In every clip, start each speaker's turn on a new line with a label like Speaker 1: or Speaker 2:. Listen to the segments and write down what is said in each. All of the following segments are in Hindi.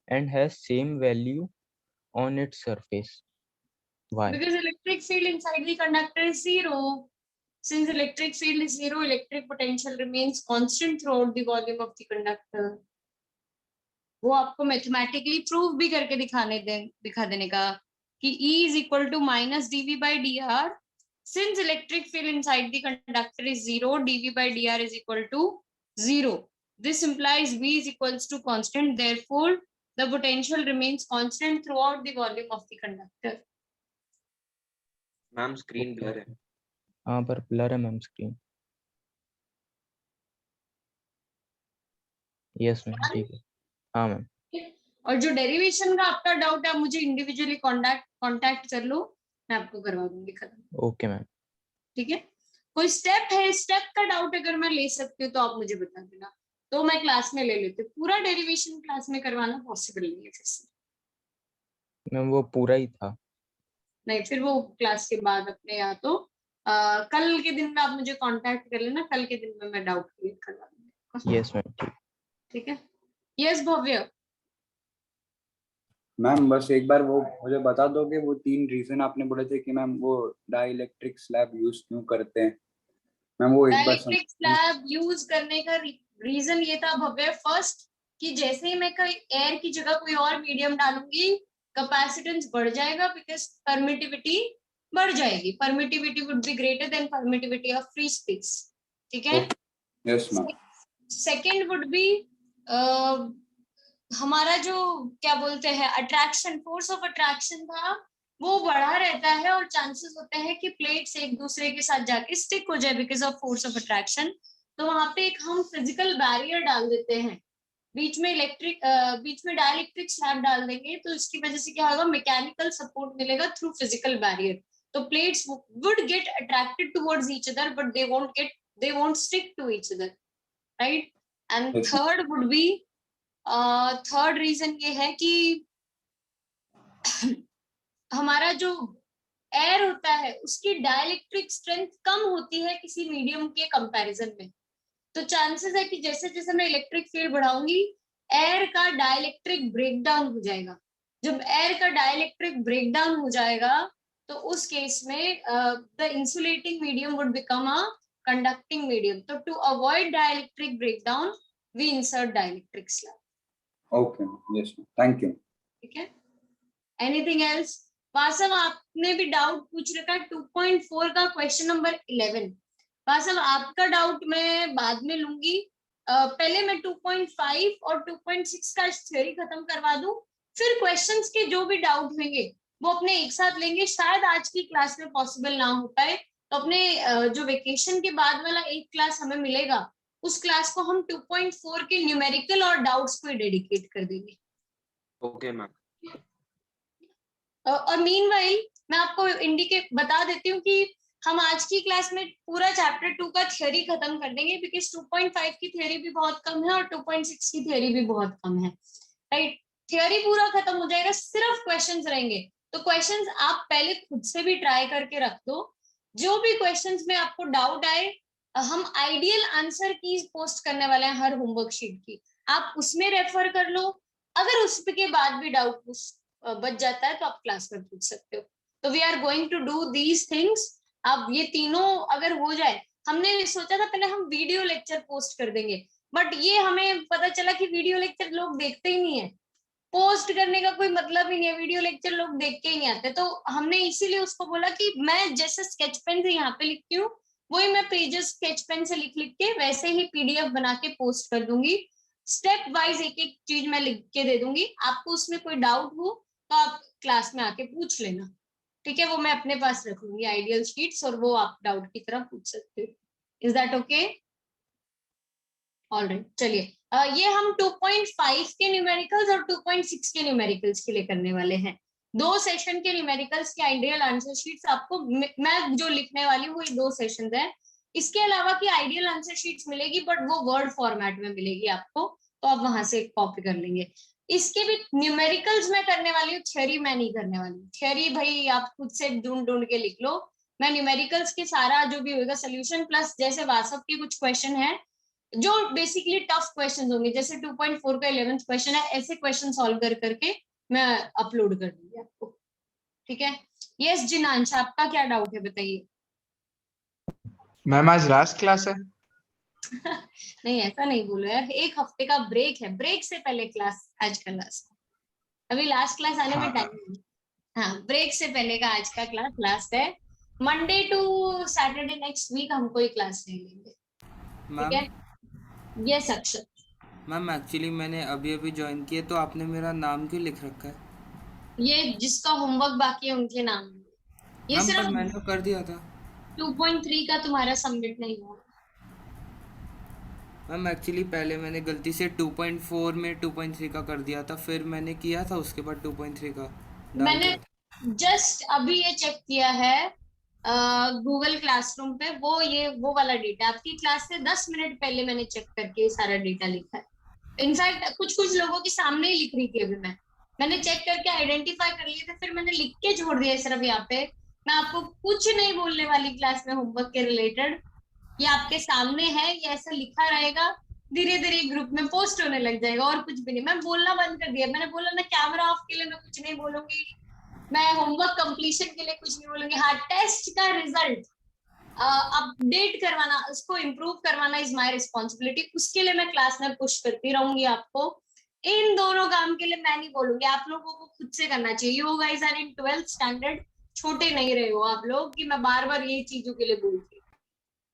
Speaker 1: and has same value on its surface. Why?
Speaker 2: Because electric field inside the conductor is zero. Since electric field is zero, electric potential remains constant throughout the volume of the conductor. वो आपको मैथमेटिकली प्रूव भी करके दिखा देने का कि E is equal to minus dV by dr. Since electric field inside the conductor is zero, dV by dr is equal to zero. This implies V is equals to constant. Therefore, the potential remains constant throughout the volume of the conductor.
Speaker 3: Ma'am screen blur है।
Speaker 1: हाँ पर ब्लर है मैम स्क्रीन। यस मैम ठीक है। हाँ मैम।
Speaker 2: और जो डेरिवेशन का आपका डाउट है मुझे इंडिविजुअली कांटेक्ट कर लो, मैं आपको करवा दूंगी खत्म।
Speaker 1: Okay ma'am.
Speaker 2: ठीक है, कोई स्टेप है, स्टेप का डाउट अगर मैं ले सकती हूँ तो आप मुझे बता देना, तो मैं क्लास में ले लेती हूँ। पूरा डेरिवेशन क्लास में करवाना पॉसिबल नहीं है फिर से।
Speaker 1: मैम वो पूरा ही था।
Speaker 2: नहीं, फिर वो क्लास के बाद अपने या तो कल के दिन में आप मुझे कांटेक्ट कर लेना, कल के दिन में मैं डाउट क्लियर करवा दूंगी।
Speaker 1: यस मैम
Speaker 2: ठीक है। यस भव्य।
Speaker 4: मैम बस एक बार वो मुझे बता दोगे वो 3 रीजन आपने बोले थे कि मैम वो डाइलेक्ट्रिक स्लैब यूज क्यों करते हैं मैम, वो एक बार
Speaker 2: डाइलेक्ट्रिक स्लैब यूज करने का रीजन ये था भव्य, फर्स्ट कि जैसे ही मैं कोई एयर की जगह कोई और मीडियम डालूंगी कैपेसिटेंस बढ़ जाएगा, बिकॉज परमिटिविटी बढ़ जाएगी। Permittivity would be greater than permittivity of free space. ठीक है।
Speaker 4: Yes ma'am.
Speaker 2: Second would be हमारा जो क्या बोलते हैं अट्रैक्शन, फोर्स ऑफ अट्रैक्शन था वो बढ़ा रहता है और चांसेस होते हैं कि प्लेट्स एक दूसरे के साथ जाके स्टिक हो जाए because of force of attraction. तो वहां पे एक हम फिजिकल बैरियर डाल देते हैं, बीच में डाइलेक्ट्रिक स्लैब डाल देंगे, तो इसकी वजह से क्या होगा, मैकेनिकल सपोर्ट मिलेगा थ्रू फिजिकल बैरियर। तो plates would get attracted towards each other but they won't stick to each other, right. And third reason ये है कि हमारा जो एयर होता है उसकी डाइलेक्ट्रिक स्ट्रेंथ कम होती है किसी मीडियम के कंपैरिजन में। तो चांसेस है कि जैसे जैसे मैं इलेक्ट्रिक फील्ड बढ़ाऊंगी एयर का डाइलेक्ट्रिक ब्रेकडाउन हो जाएगा। जब एयर का डाइलेक्ट्रिक ब्रेकडाउन हो जाएगा तो उस केस में the insulating medium would become a conducting medium. तो to avoid dielectric breakdown we insert dielectric slab.
Speaker 4: Okay, yes thank you.
Speaker 2: ठीक है, एनीथिंग एल्स? वासव आपने भी डाउट पूछ रखा है 2.4 का क्वेश्चन नंबर 11। वासव आपका डाउट मैं बाद में लूंगी, पहले मैं 2.5 और 2.6 का थ्योरी खत्म करवा दूं, फिर क्वेश्चंस के जो भी डाउट होंगे वो अपने एक साथ लेंगे। शायद आज की क्लास में पॉसिबल ना हो पाए, तो अपने जो वेकेशन के बाद वाला एक क्लास हमें मिलेगा उस क्लास को हम 2.4 के न्यूमेरिकल और डाउट्स को डेडिकेट कर देंगे।
Speaker 3: Okay ma'am.
Speaker 2: और मीनवाइल मैं आपको इंडिकेट बता देती हूँ कि हम आज की क्लास में पूरा चैप्टर 2 का थ्योरी खत्म कर देंगे, बिकॉज 2.5 की थ्योरी भी बहुत कम है और 2.6 की थ्योरी भी बहुत कम है, राइट। थ्योरी पूरा खत्म हो जाएगा, सिर्फ क्वेश्चंस रहेंगे। तो क्वेश्चंस आप पहले खुद से भी ट्राई करके रख दो। जो भी क्वेश्चंस में आपको डाउट आए, हम आइडियल आंसर की पोस्ट करने वाले हैं हर होमवर्क शीट की, आप उसमें रेफर कर लो। अगर उसके बाद भी डाउट बच जाता है तो आप क्लास में पूछ सकते हो। तो we are going to do these things. अब ये तीनों अगर हो जाए, हमने सोचा था पहले हम वीडियो लेक्चर पोस्ट कर देंगे, बट ये हमें पता चला कि वीडियो लेक्चर लोग देखते ही नहीं है, पोस्ट करने का कोई मतलब ही नहीं है, वीडियो लेक्चर लोग देख के ही नहीं आते। तो हमने इसीलिए उसको बोला कि मैं जैसे स्केच पेन से यहाँ पे लिखती हूँ वही मैं पेजेस स्केच पेन से लिख लिख के वैसे ही पीडीएफ बना के पोस्ट कर दूंगी। स्टेप वाइज एक एक चीज मैं लिख के दे दूंगी, आपको उसमें कोई डाउट हो तो आप क्लास में आके पूछ लेना। ठीक है, वो मैं अपने पास रखूंगी आइडियल शीट्स और वो आप डाउट की तरह पूछ सकते हो। Is that okay? ऑलराइट, चलिए ये हम 2.5 के न्यूमेरिकल्स और 2.6 के न्यूमेरिकल्स के लिए करने वाले हैं। 2 सेशन के न्यूमेरिकल्स के आइडियल आंसर शीट्स आपको मैं जो लिखने वाली हूँ वही 2 सेशन है। इसके अलावा की आइडियल आंसर शीट्स मिलेगी बट वो वर्ड फॉर्मेट में मिलेगी आपको, तो आप वहां से कॉपी कर लेंगे। इसके भी न्यूमेरिकल्स मैं करने वाली हूँ, थ्योरी मैं नहीं करने वाली हूँ। थ्योरी भाई आप खुद से ढूंढ ढूंढ के लिख लो। मैं न्यूमेरिकल्स के सारा जो भी होगा सोल्यूशन प्लस जैसे वाट्सएप के कुछ क्वेश्चन है जो बेसिकली टफ क्वेश्चन होंगे, जैसे 2.4 का 11th क्वेश्चन है, ऐसे क्वेश्चन सॉल्व कर करके मैं अपलोड कर दूंगी आपको। ठीक है, यस जिनांश, आपका क्या डाउट है बताइए।
Speaker 5: मैम आज लास्ट क्लास है?
Speaker 2: नहीं ऐसा नहीं बोलो यार, एक हफ्ते का ब्रेक है, ब्रेक से पहले क्लास आज का लास्ट, अभी लास्ट क्लास आने में टाइम है। हाँ, ब्रेक से पहले का आज का क्लास लास्ट है। Monday to Saturday next week हम कोई क्लास नहीं लेंगे। ठीक है, यस अक्षर।
Speaker 6: मैम एक्चुअली मैंने अभी अभी ज्वाइन किया, तो आपने मेरा नाम क्यों लिख रखा है?
Speaker 2: ये जिसका होमवर्क बाकी है उनके नाम, ये
Speaker 6: मैम
Speaker 2: सिर्फ
Speaker 6: पर मैंने तो कर दिया था।
Speaker 2: 2.3 का तुम्हारा सबमिट नहीं हुआ।
Speaker 6: मैम एक्चुअली पहले मैंने गलती से 2.4 में 2.3 का कर दिया था, फिर मैंने किया था उसके बाद 2.3 का डाल
Speaker 2: मैंने
Speaker 6: दिया था।
Speaker 2: जस्ट अभी ये चेक किया है गूगल क्लासरूम पे, वो वाला डेटा आपकी क्लास से 10 मिनट पहले मैंने चेक करके ये सारा डेटा लिखा है। इनफैक्ट कुछ लोगों के सामने ही लिख रही थी अभी मैंने चेक करके आइडेंटिफाई कर लिए थे, फिर मैंने लिख के छोड़ दिया सिर्फ यहाँ पे। मैं आपको कुछ नहीं बोलने वाली क्लास में होमवर्क के रिलेटेड, ये आपके सामने है, ये ऐसा लिखा रहेगा, धीरे धीरे ग्रुप में पोस्ट होने लग जाएगा, और कुछ भी नहीं। मैं बोलना बंद कर दिया, मैंने बोला ना कैमरा ऑफ के लिए मैं कुछ नहीं बोलूंगी, मैं होमवर्क कंप्लीशन के लिए कुछ नहीं बोलूंगी। हाँ, टेस्ट का रिजल्ट अपडेट करवाना, उसको इम्प्रूव करवाना इज माय रिस्पॉन्सिबिलिटी, उसके लिए मैं क्लास में पुश करती रहूंगी आपको। इन दोनों काम के लिए मैं नहीं बोलूंगी, आप लोगों को खुद से करना चाहिए। You guys are in 12th standard, छोटे नहीं रहे हो आप लोग कि मैं बार बार ये चीजों के लिए बोलती।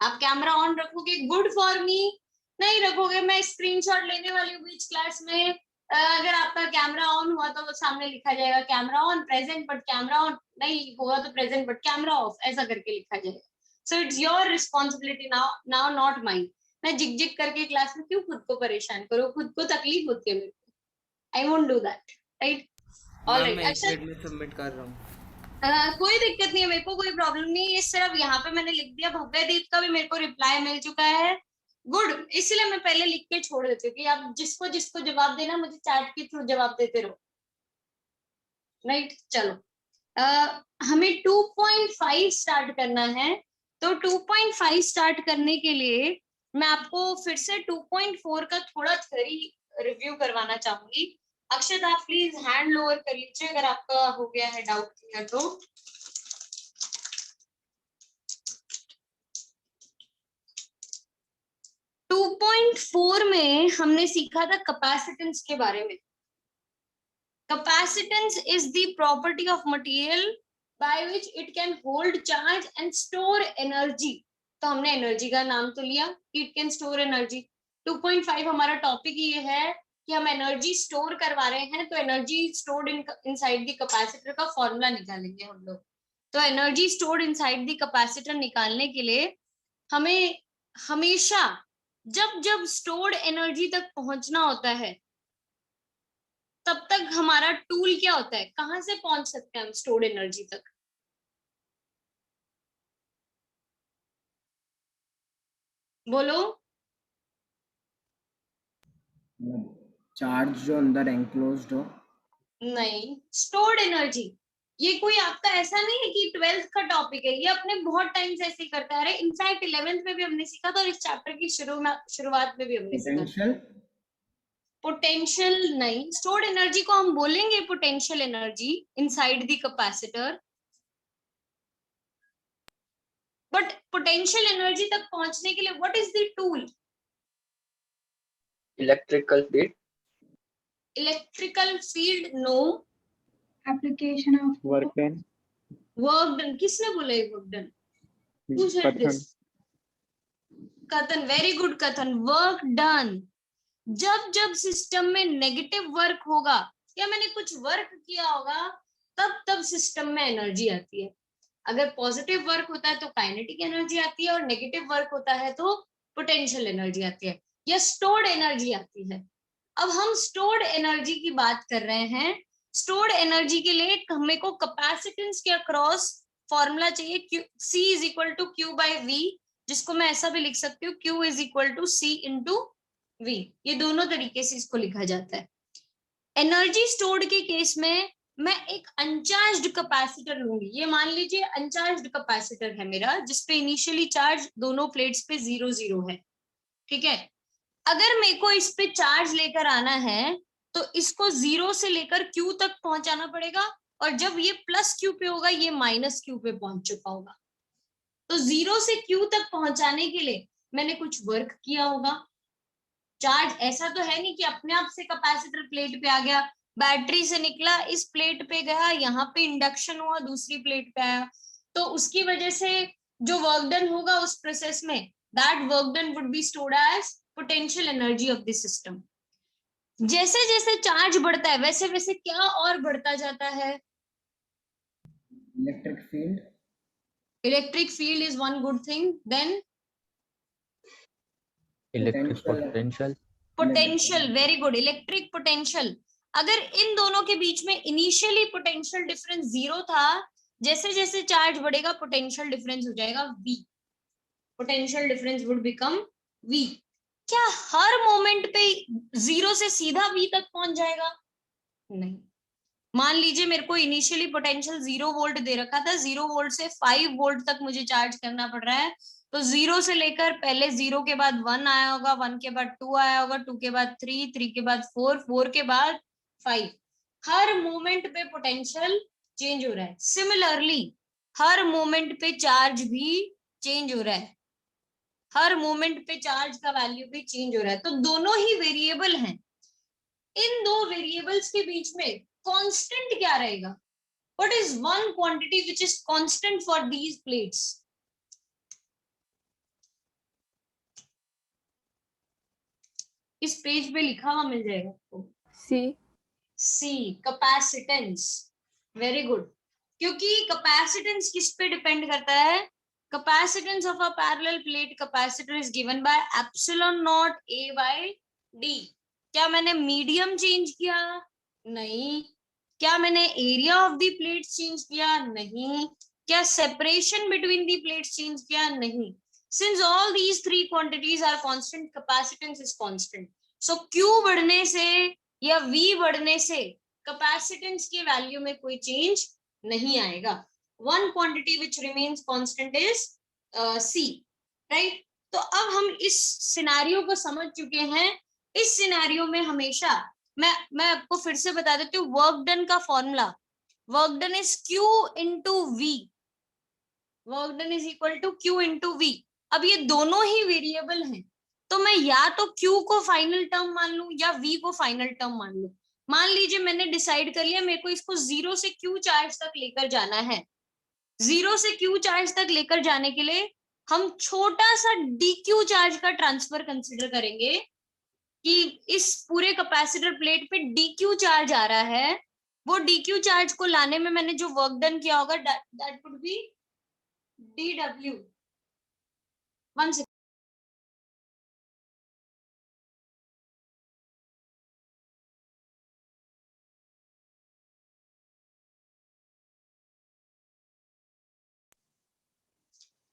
Speaker 2: आप कैमरा ऑन रखोगे गुड फॉर मी, नहीं रखोगे मैं स्क्रीनशॉट लेने वाली हूँ बीच क्लास में। अगर आपका कैमरा ऑन हुआ तो सामने लिखा जाएगा camera on present, but camera on नहीं हुआ तो प्रेजेंट बट कैमरा ऑफ, ऐसा करके लिखा जाएगा। So it's your responsibility now not mine. मैं जिग जिग करके क्लास में क्यों खुद को परेशान करूँ, खुद को तकलीफ होती है मेरे को, I won't do that, right.
Speaker 6: Ma'am मैं 1
Speaker 2: अच्छा,
Speaker 6: मिनट में सबमिट कर रहा हूँ।
Speaker 2: कोई दिक्कत नहीं है, मेरे को कोई प्रॉब्लम नहीं है, ये सिर्फ यहाँ पे मैंने लिख दिया। भव्यदीप का भी मेरे को रिप्लाई मिल चुका है, गुड, इसलिए मैं पहले लिख के छोड़ देती हूँ कि आप जिसको जिसको जवाब देना मुझे चैट के थ्रू जवाब देते रहो, राइट। चलो हमें 2.5 स्टार्ट करना है, तो 2.5 स्टार्ट करने के लिए मैं आपको फिर से 2.4 का थोड़ा थ्योरी रिव्यू करवाना चाहूंगी। अक्षत आप प्लीज हैंड लोअर कर लीजिए अगर आपका हो गया है डाउट क्लियर तो। टू 2.4 में हमने सीखा था कैपेसिटेंस के बारे में। Capacitance is the property of material by which it can hold charge and store energy. तो हमने एनर्जी का नाम तो लिया, इट कैन स्टोर एनर्जी। 2.5 हमारा टॉपिक ये है कि हम एनर्जी स्टोर करवा रहे हैं, तो energy stored inside the capacitor का फॉर्मूला निकालेंगे हम लोग। तो energy stored inside the capacitor निकालने के लिए हमें हमेशा जब जब स्टोर्ड एनर्जी तक पहुंचना होता है तब तक हमारा टूल क्या होता है, कहां से पहुंच सकते हैं हम स्टोर्ड एनर्जी तक? बोलो।
Speaker 7: चार्ज जो अंदर एनक्लोज्ड हो।
Speaker 2: नहीं, स्टोर्ड एनर्जी ये कोई आपका ऐसा नहीं है कि 12th का टॉपिक है, ये अपने बहुत टाइम से ऐसे ही करता है। इनफैक्ट 11th में भी हमने सीखा था और इस चैप्टर की शुरुआत में भी हमने सीखा।
Speaker 7: पोटेंशियल
Speaker 2: पोटेंशियल नहीं, स्टोर्ड एनर्जी को हम बोलेंगे potential energy inside the capacitor, but potential energy तक पहुंचने के लिए what is the tool?
Speaker 1: Electrical field.
Speaker 2: Electrical field no.
Speaker 8: application of
Speaker 1: work done.
Speaker 2: Work done, किसने बोला ये work done? Who said this? कथन, वेरी गुड कथन, वर्क डन। जब जब सिस्टम में नेगेटिव वर्क होगा या मैंने कुछ वर्क किया होगा तब तब सिस्टम में एनर्जी आती है। अगर पॉजिटिव वर्क होता है तो काइनेटिक एनर्जी आती है, और नेगेटिव वर्क होता है तो पोटेंशियल एनर्जी आती है या स्टोर्ड एनर्जी आती है। अब हम स्टोर्ड एनर्जी की बात कर रहे हैं। स्टोर्ड एनर्जी के लिए हमें को कैपेसिटेंस के अक्रॉस फॉर्मूला चाहिए, C is equal to Q by V, जिसको मैं ऐसा भी लिख सकती हूँ, Q is equal to C into V। ये दोनों तरीके से इसको लिखा जाता है। एनर्जी स्टोर्ड के केस में मैं एक अनचार्ज्ड कैपेसिटर लूंगी। ये मान लीजिए अनचार्ज्ड कैपेसिटर है मेरा, जिसपे इनिशियली चार्ज दोनों प्लेट्स पे 0 0 है, ठीक है। अगर मेरे को इस पे चार्ज लेकर आना है तो इसको 0 से लेकर Q तक पहुंचाना पड़ेगा, और जब ये प्लस Q पे होगा ये माइनस Q पे पहुंच चुका होगा। तो 0 से Q तक पहुंचाने के लिए मैंने कुछ वर्क किया होगा। चार्ज ऐसा तो है नहीं कि अपने आप से कैपेसिटर प्लेट पे आ गया, बैटरी से निकला इस प्लेट पे गया, यहाँ पे इंडक्शन हुआ दूसरी प्लेट पे आया। तो उसकी वजह से जो वर्क डन होगा उस प्रोसेस में, that work done would be stored as potential energy of the system. जैसे जैसे चार्ज बढ़ता है वैसे वैसे क्या और बढ़ता जाता है?
Speaker 7: Electric field,
Speaker 2: electric field is one good thing. Then
Speaker 1: electric
Speaker 7: Potential.
Speaker 1: Potential,
Speaker 2: potential, very good, electric potential. अगर इन दोनों के बीच में इनिशियली पोटेंशियल डिफरेंस 0 था, जैसे जैसे चार्ज बढ़ेगा पोटेंशियल डिफरेंस हो जाएगा V, potential difference would become V। क्या हर मोमेंट पे 0 से सीधा V तक पहुंच जाएगा? नहीं। मान लीजिए मेरे को इनिशियली पोटेंशियल 0 वोल्ट दे रखा था, 0 वोल्ट से 5 वोल्ट तक मुझे चार्ज करना पड़ रहा है, तो 0 से लेकर पहले 0 के बाद 1 आया होगा, 1 के बाद 2 आया होगा, 2 के बाद 3, 3 के बाद 4, 4 के बाद 5। हर मोमेंट पे पोटेंशियल चेंज हो रहा है। सिमिलरली हर मोमेंट पे चार्ज भी चेंज हो रहा है, हर मोमेंट पे चार्ज का वैल्यू भी चेंज हो रहा है। तो दोनों ही वेरिएबल हैं। इन दो वेरिएबल्स के बीच में कांस्टेंट क्या रहेगा? What is one quantity which is constant for these plates? इस पेज पे लिखा हुआ मिल जाएगा आपको। C, capacitance. Very good. क्योंकि कैपेसिटेंस किस पे डिपेंड करता है? Capacitance of a parallel plate capacitor is given by epsilon naught A by D। क्या मैंने मीडियम चेंज किया? नहीं। क्या मैंने area of the plate change किया? नहीं। क्या separation between the plates change किया? नहीं। Since all these three quantities are constant, capacitance is constant. So Q बढ़ने से या V बढ़ने से capacitance के वैल्यू में कोई चेंज नहीं आएगा। One quantity which remains constant is C, right? तो अब हम इस सिनेरियो को समझ चुके हैं। इस सिनेरियो में हमेशा मैं आपको फिर से बता देती हूँ, वर्क डन का formula, work done is Q into V, work done is equal to Q into V। अब ये दोनों ही वेरिएबल हैं, तो मैं या तो Q को फाइनल टर्म मान लूं या V को फाइनल टर्म मान लूं। मान लीजिए मैंने डिसाइड कर लिया मेरे को इसको 0 से Q चार्ज तक लेकर जाना है। 0 से Q चार्ज तक लेकर जाने के लिए हम छोटा सा dq चार्ज का ट्रांसफर कंसिडर करेंगे कि इस पूरे कैपेसिटर प्लेट पे dq चार्ज आ रहा है। वो dq चार्ज को लाने में मैंने जो वर्क डन किया होगा that would be dw। One second.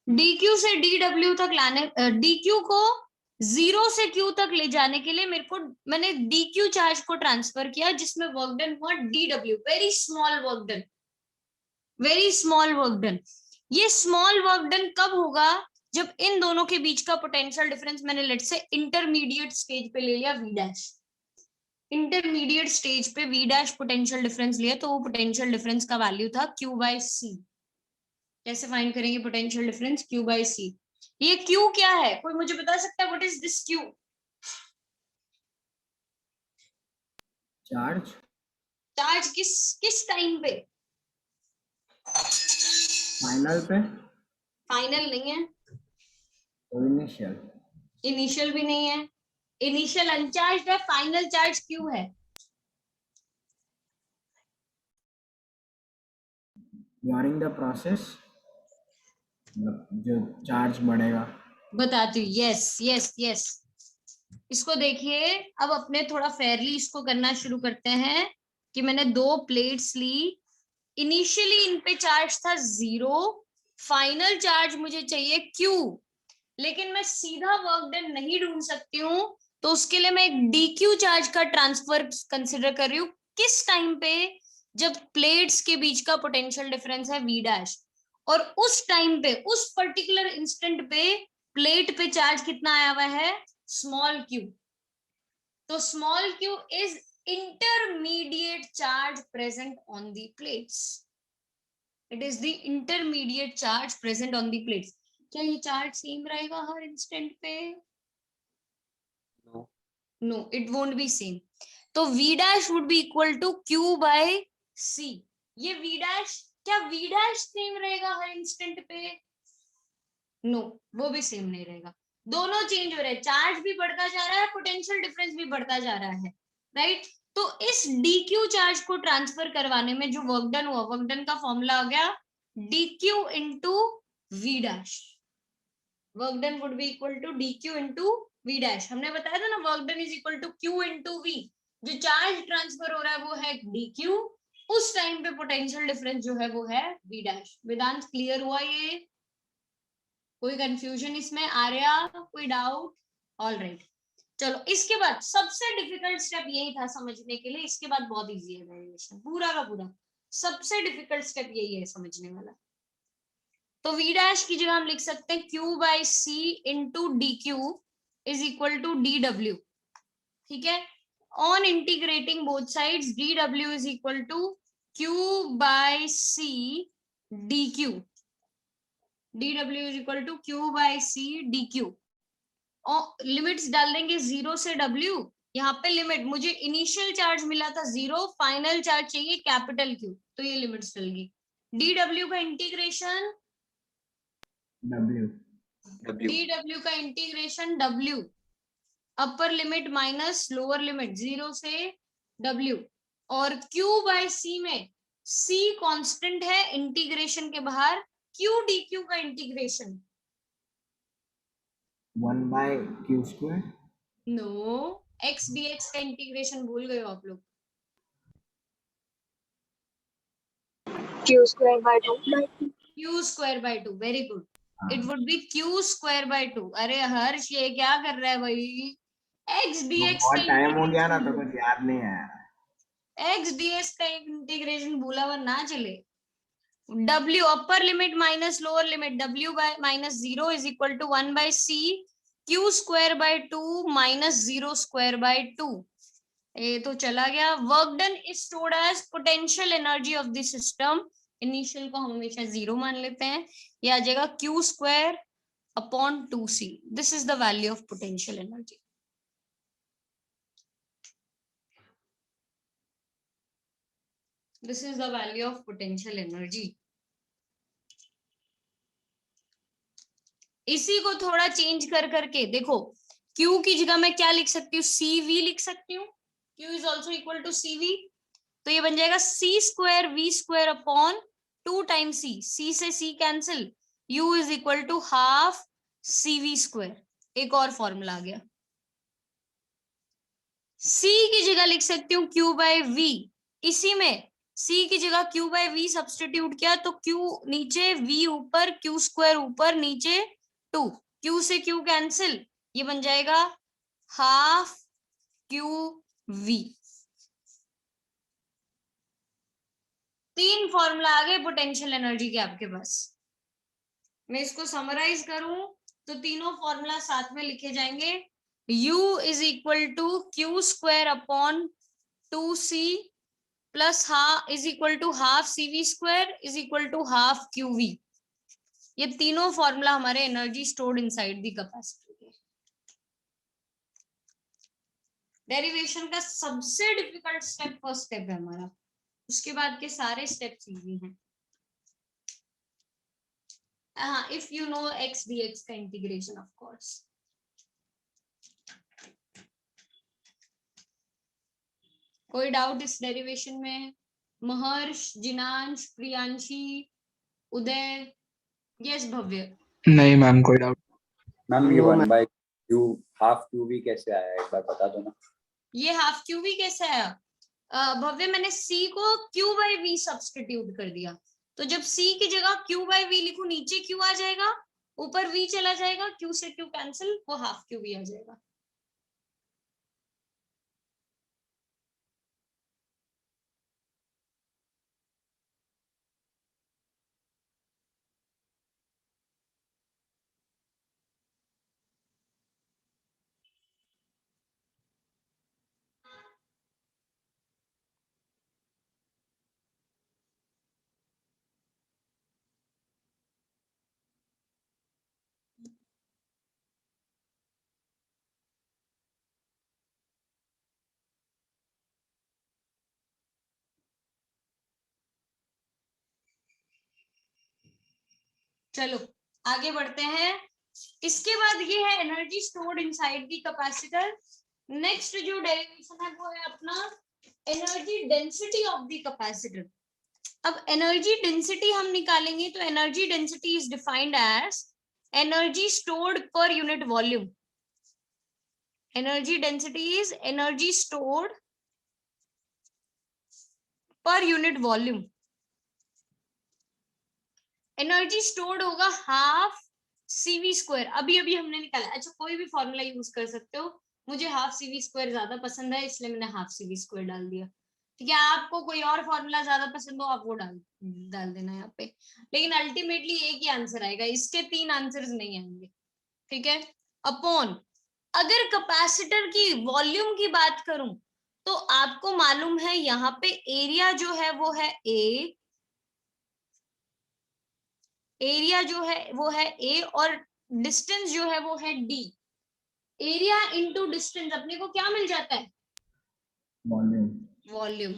Speaker 2: dq से dw तक लाने, dq को 0 से q तक ले जाने के लिए मैंने dq चार्ज को ट्रांसफर किया जिसमें वर्क डन हुआ dw, very small work done, very small work done. ये स्मॉल वर्क डन कब होगा? जब इन दोनों के बीच का पोटेंशियल डिफरेंस मैंने लेट से इंटरमीडिएट स्टेज पे ले लिया V डैश, इंटरमीडिएट स्टेज पे V डैश पोटेंशियल डिफरेंस लिया, तो वो पोटेंशियल डिफरेंस का वैल्यू था Q बाय C। कैसे फाइंड करेंगे potential difference? Q by C। ये Q क्या है? कोई मुझे बता सकता है what is this Q?
Speaker 7: Charge,
Speaker 2: charge किस टाइम पे?
Speaker 7: फाइनल पे,
Speaker 2: फाइनल नहीं है,
Speaker 7: इनिशियल,
Speaker 2: इनिशियल भी नहीं है। इनिशियल अनचार्ज है, फाइनल चार्ज Q है।
Speaker 7: ड्यूरिंग द प्रोसेस जो चार्ज बढ़ेगा।
Speaker 2: बताती हूँ। यस यस यस, इसको देखिए, अब अपने थोड़ा फेयरली इसको करना शुरू करते हैं कि मैंने दो प्लेट्स ली, इनिशियली इन पे चार्ज था 0, फाइनल चार्ज मुझे चाहिए Q, लेकिन मैं सीधा वर्क डन नहीं ढूंढ सकती हूँ, तो उसके लिए मैं एक dq चार्ज का ट्रांसफर कंसिडर कर रही हूँ। किस टाइम पे? जब प्लेट्स के बीच का पोटेंशियल डिफरेंस है V डैश, और उस टाइम पे, उस पर्टिकुलर इंस्टेंट पे प्लेट पे चार्ज कितना आया हुआ है? Small q। तो small q is intermediate charge present on the plates. It is the intermediate charge present on the plates. क्या ये चार्ज सेम रहेगा हर इंस्टेंट पे?
Speaker 3: No.
Speaker 2: No, it won't be same. तो v dash would be equal to q by c. ये v डैश, क्या v डैश सेम रहेगा हर इंस्टेंट पे? नो, वो भी सेम नहीं रहेगा. दोनों चेंज हो रहे हैं, चार्ज भी बढ़ता जा रहा है, पोटेंशियल डिफरेंस भी बढ़ता जा रहा है, राइट? तो इस dq चार्ज को ट्रांसफर करवाने में जो वर्क डन हुआ, वर्क डन का फॉर्मूला आ गया dq into v dash. Work done would be equal to dq into v dash. हमने बताया था ना, work done is equal to q into v. जो चार्ज ट्रांसफर हो रहा है वो है dq, उस टाइम पे पोटेंशियल डिफरेंस जो है वो है v डैश. वेदांत क्लियर हुआ ये? कोई कंफ्यूजन इसमें आ रहा, कोई डाउट? All right. चलो, इसके बाद सबसे डिफिकल्ट स्टेप यही था समझने के लिए. इसके बाद बहुत इजी है डेरिवेशन, पूरा का पूरा. सबसे डिफिकल्ट स्टेप यही है समझने वाला. तो v डैश की जगह हम लिख सकते हैं q by c into D Q is equal to D W. ठीक है. On integrating both sides D W is equal to q by c D Q. dw is equal to q by c dq. और लिमिट्स डाल देंगे 0 से w. यहाँ पे लिमिट, मुझे इनिशियल चार्ज मिला था 0, फाइनल चार्ज चाहिए कैपिटल Q, तो ये लिमिट्स डल गई. dw का इंटीग्रेशन
Speaker 7: W.
Speaker 3: W.
Speaker 2: dw का integration w. Upper limit minus lower limit 0 से w. और q बाई c में c कांस्टेंट है इंटीग्रेशन के बाहर. q dq का integration
Speaker 7: 1 by Q square.
Speaker 2: No, x dx का इंटीग्रेशन भूल गए हो आप लोग.
Speaker 8: Q square by 2.
Speaker 2: q square by 2. Very good. It would be q square by 2. अरे हर्ष, ये क्या कर रहा है भाई? x dx
Speaker 7: बहुत
Speaker 2: का
Speaker 7: टाइम हो गया ना तो
Speaker 2: इंटीग्रेशन,
Speaker 7: कुछ याद नहीं आया.
Speaker 2: x dx का इंटीग्रेशन भूला हुआ ना चले. w upper limit minus lower limit, w by minus 0 is equal to 1 by c q square by 2 minus 0 square by 2. ये तो चला गया. Work done is stored as potential energy of the system. Initial को हम हमेशा 0 मान लेते हैं. ये आ जाएगा q square upon 2c. This is the value of potential energy. This is the value of potential energy. इसी को थोड़ा चेंज कर करके देखो, q की जगह मैं क्या लिख सकती हूँ? cv लिख सकती हूँ. q is also equal to cv. तो ये बन जाएगा c square v square upon 2 time c. c से c cancel. u is equal to half cv square. एक और फॉर्मूला आ गया. c की जगह लिख सकती हूँ q बाय v. इसी में c की जगह q बाय v सब्सटीट्यूट किया तो q नीचे, v ऊपर, q स्क्वायर ऊपर, नीचे 2. q से q कैंसिल. ये बन जाएगा हाफ qv. 3 फॉर्मूला आ गए पोटेंशियल एनर्जी के आपके पास. मैं इसको समराइज करूं तो तीनों फॉर्मूला साथ में लिखे जाएंगे. u is equal to q square upon 2c plus is equal to half cv square is equal to half qv. ये तीनों फॉर्मूला हमारे energy stored inside the capacity के. डेरिवेशन का सबसे डिफिकल्ट स्टेप फर्स्ट स्टेप है हमारा. उसके बाद के सारे स्टेप्स इजी हैं. हाँ, if you know x dx का इंटीग्रेशन ऑफ कोर्स. कोई डाउट इस डेरिवेशन में? महर्ष, जिनांश, प्रियांशी, उदय? यस भव्य.
Speaker 5: नहीं मैम, कोई डाउट.
Speaker 4: मैम ये 1 by q हाफ qv कैसे आया, एक बार बता दो ना.
Speaker 2: ये हाफ qv कैसे आया? भव्य, मैंने c को q बाई v सब्सटीट्यूट कर दिया. तो जब c की जगह q बाई v लिखूं, नीचे q आ जाएगा, ऊपर v चला जाएगा, q से q कैंसिल, वो हाफ qv आ जाएगा. चलो आगे बढ़ते हैं। इसके बाद ये है energy stored inside the capacitor. Next जो डेरिवेशन है वो है अपना energy density of the capacitor. अब एनर्जी डेंसिटी हम निकालेंगे तो energy density is defined as energy stored पर unit volume. Energy density is energy stored पर यूनिट वॉल्यूम। एनर्जी स्टोर्ड होगा हाफ CV स्क्वायर। अभी अभी हमने निकाला। अच्छा, कोई भी फॉर्मूला यूज कर सकते हो, मुझे हाफ CV स्क्वायर ज्यादा पसंद है इसलिए मैंने हाफ CV स्क्वायर डाल दिया। ठीक है, आपको कोई और फॉर्मूला ज्यादा पसंद हो आप वो डाल देना यहाँ पे, लेकिन अल्टीमेटली एक ही आंसर आएगा, इसके 3 आंसर्स नहीं आएंगे। ठीक है, अपॉन अगर कैपेसिटर की वॉल्यूम की बात करूं तो आपको मालूम है यहाँ पे एरिया जो है वो है A, एरिया जो है वो है A और डिस्टेंस जो है वो है D। एरिया इंटू डिस्टेंस अपने को क्या मिल जाता है?
Speaker 7: वॉल्यूम।
Speaker 2: वॉल्यूम।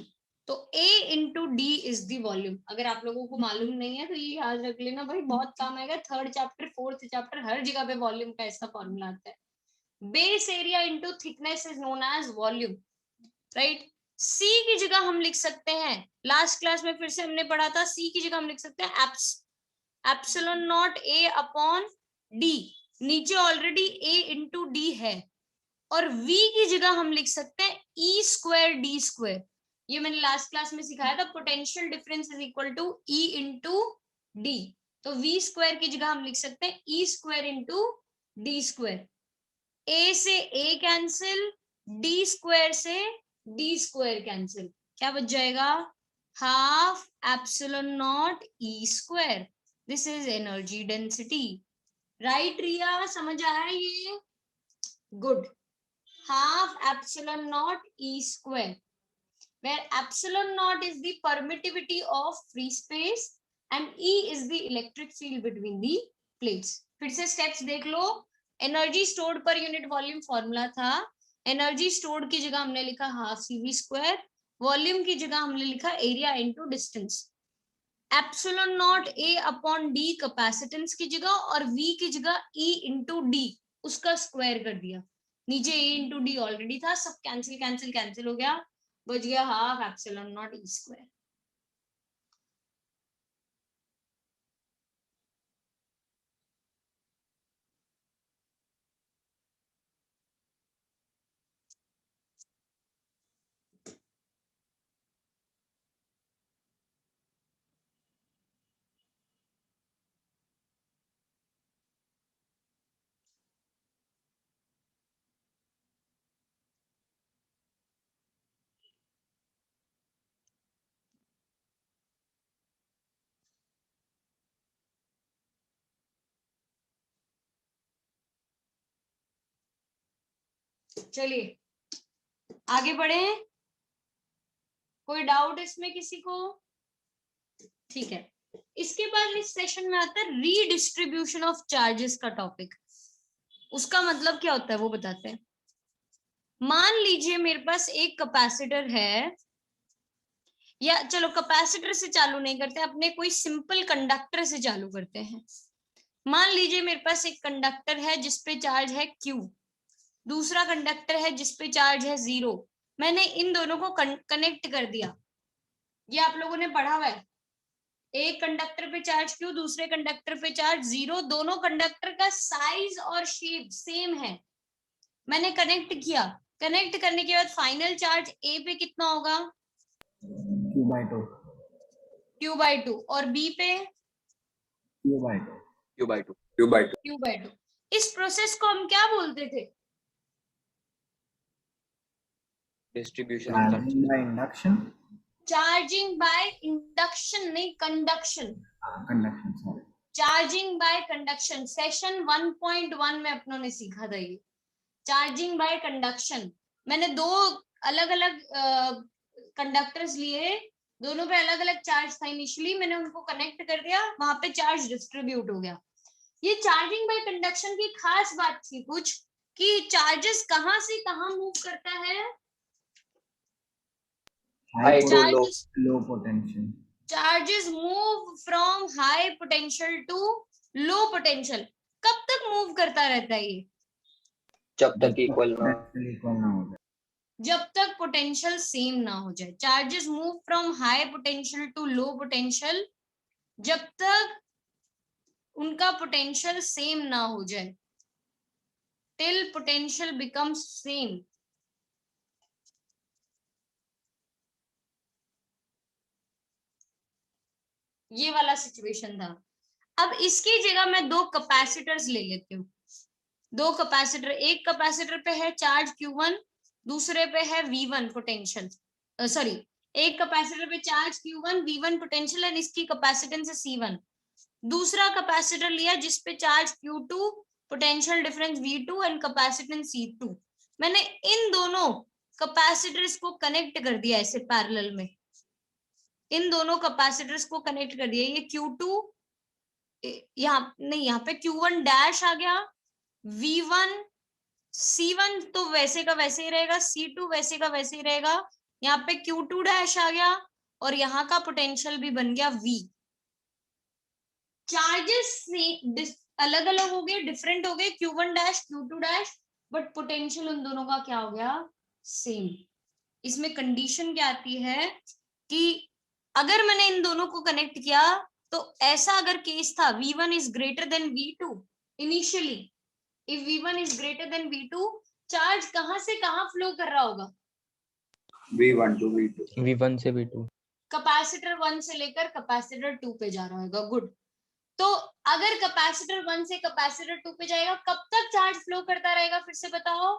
Speaker 2: तो A into D is the volume. अगर आप लोगों को मालूम नहीं है तो ये याद रख लेना भाई, बहुत काम आएगा। 3rd चैप्टर 4th चैप्टर हर जगह पे वॉल्यूम का ऐसा फॉर्मूला आता है। Base area into thickness is known as volume, right. C की जगह हम लिख सकते हैं, लास्ट क्लास में फिर से हमने पढ़ा था, C की जगह हम लिख सकते हैं epsilon naught A upon D। नीचे ऑलरेडी A इंटू D है। और V की जगह हम लिख सकते हैं E स्क्वायर D स्क्वायर। ये मैंने लास्ट क्लास में सिखाया था, potential difference is equal to E into D। तो V स्क्वायर की जगह हम लिख सकते हैं E square into D square. A से A कैंसिल, D स्क्वायर से D स्क्वायर कैंसिल, क्या बच जाएगा? Half epsilon naught E square. This is energy density, right Riya? समझ आया ये? Good. Half epsilon naught E square, where epsilon naught is the permittivity of free space and E is the electric field between the plates। फिर से स्टेप्स देख लो। एनर्जी स्टोर्ड पर यूनिट वॉल्यूम फॉर्मूला था, एनर्जी स्टोर्ड की जगह हमने लिखा हाफ CV स्क्वायर, वॉल्यूम की जगह हमने लिखा area into distance. Epsilon naught A upon D capacitance की जगह और V की जगह E इंटू D उसका स्क्वायर कर दिया। नीचे A इंटू D ऑलरेडी था, सब कैंसिल कैंसिल कैंसिल हो गया, बच गया half epsilon naught E square. चलिए आगे बढ़े, कोई डाउट इसमें किसी को? ठीक है, इसके बाद इस सेशन में आता है रीडिस्ट्रीब्यूशन ऑफ चार्जेस का टॉपिक। उसका मतलब क्या होता है वो बताते हैं। मान लीजिए मेरे पास एक कैपेसिटर है, या चलो कैपेसिटर से चालू नहीं करते, अपने कोई सिंपल कंडक्टर से चालू करते हैं। मान लीजिए मेरे पास एक कंडक्टर है जिसपे चार्ज है Q, दूसरा कंडक्टर है जिसपे चार्ज है 0। मैंने इन दोनों को कनेक्ट कर दिया, ये आप लोगों ने पढ़ा हुआ है। एक कंडक्टर पे चार्ज Q, दूसरे कंडक्टर पे चार्ज 0, दोनों कंडक्टर का साइज और शेप सेम है। मैंने कनेक्ट किया, कनेक्ट करने के बाद फाइनल चार्ज A पे कितना होगा?
Speaker 7: Q/2।
Speaker 2: Q/2। और B पे?
Speaker 7: Q/2।
Speaker 3: Q/2।
Speaker 2: Q/2। इस प्रोसेस को हम क्या बोलते थे?
Speaker 3: Distribution of charge।
Speaker 7: Charging by induction।
Speaker 2: Charging by induction नहीं, conduction.
Speaker 7: Conduction, sorry.
Speaker 2: Charging by conduction session 1.1 में अपनों ने सीखा था ये, चार्जिंग बाय कंडक्शन। मैंने दो अलग अलग कंडक्टर्स लिए, दोनों पे अलग अलग चार्ज था इनिशियली, मैंने उनको कनेक्ट कर दिया, वहां पे चार्ज डिस्ट्रीब्यूट हो गया। ये चार्जिंग बाय कंडक्शन की खास बात थी कुछ, कि चार्जेस कहां से कहां मूव करता है?
Speaker 7: High
Speaker 3: to low।
Speaker 7: low potential।
Speaker 2: Charges move from high potential to low potential कब तक मूव करता रहता है ये?
Speaker 3: जब तक इक्वल ना
Speaker 7: इक्वल ना हो जाए।
Speaker 2: जब तक पोटेंशियल सेम ना हो जाए। Charges move from high potential to low potential जब तक उनका पोटेंशियल सेम ना हो जाए, टिल पोटेंशियल बिकम्स सेम। ये वाला सिचुएशन था। अब इसकी जगह मैं दो कैपेसिटर्स ले लेती हूँ। दो कैपेसिटर, एक कैपेसिटर पे है चार्ज Q1, दूसरे पे है V1 पोटेंशियल, सॉरी, एक कैपेसिटर पे charge Q1 V1 potential and इसकी कैपेसिटेंस है C1। दूसरा कैपेसिटर लिया जिसपे charge Q2 potential difference V2 and capacitance C2। मैंने इन दोनों कैपेसिटर्स को कनेक्ट कर दिया ऐसे पैरेलल में, इन दोनों कैपेसिटर्स को कनेक्ट कर दिया। ये Q2 यहाँ नहीं, यहाँ पे Q1 डैश आ गया, V1 C1 तो वैसे का वैसे ही रहेगा, C2 वैसे का वैसे ही रहेगा, यहाँ पे Q2 डैश आ गया और यहाँ का पोटेंशियल भी बन गया V। चार्जेस अलग अलग हो गए, डिफरेंट हो गए, Q1 dash Q2 dash, but potential उन दोनों का क्या हो गया? सेम। इसमें कंडीशन क्या आती है कि अगर मैंने इन दोनों को कनेक्ट किया तो ऐसा अगर केस था V1 is greater than V2 initially, if V1 is greater than V2, charge कहां से कहां फ्लो कर रहा होगा?
Speaker 4: V1 to V2,
Speaker 1: V1 से V2।
Speaker 2: कैपेसिटर 1 से लेकर कैपेसिटर 2 पे जा रहा होगा। गुड। तो अगर कैपेसिटर 1 से कैपेसिटर 2 पे जाएगा, कब तक चार्ज फ्लो करता रहेगा? फिर से बताओ।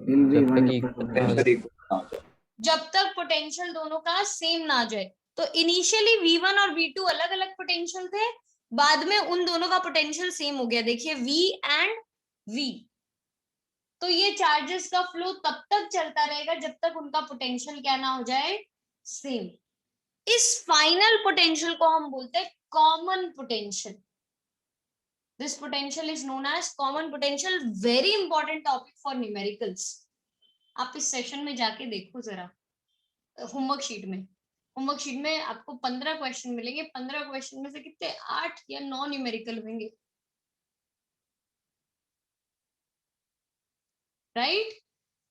Speaker 1: जब तक
Speaker 4: potential equal ना हो जाए।
Speaker 2: जब तक पोटेंशियल दोनों का सेम ना आ जाए। तो इनिशियली V1 और V2 अलग अलग पोटेंशियल थे, बाद में उन दोनों का पोटेंशियल सेम हो गया। देखिए V एंड V। तो ये चार्जेस का फ्लो तब तक चलता रहेगा जब तक उनका पोटेंशियल क्या ना हो जाए? सेम। इस फाइनल पोटेंशियल को हम बोलते हैं common potential. This potential is known as common potential. Very important topic for numericals. आप इस सेशन में जाके देखो जरा, होमवर्क शीट में आपको 15 क्वेश्चन मिलेंगे। 15 क्वेश्चन में से कितने? 8 या 9 न्यूमेरिकल होंगे, राइट?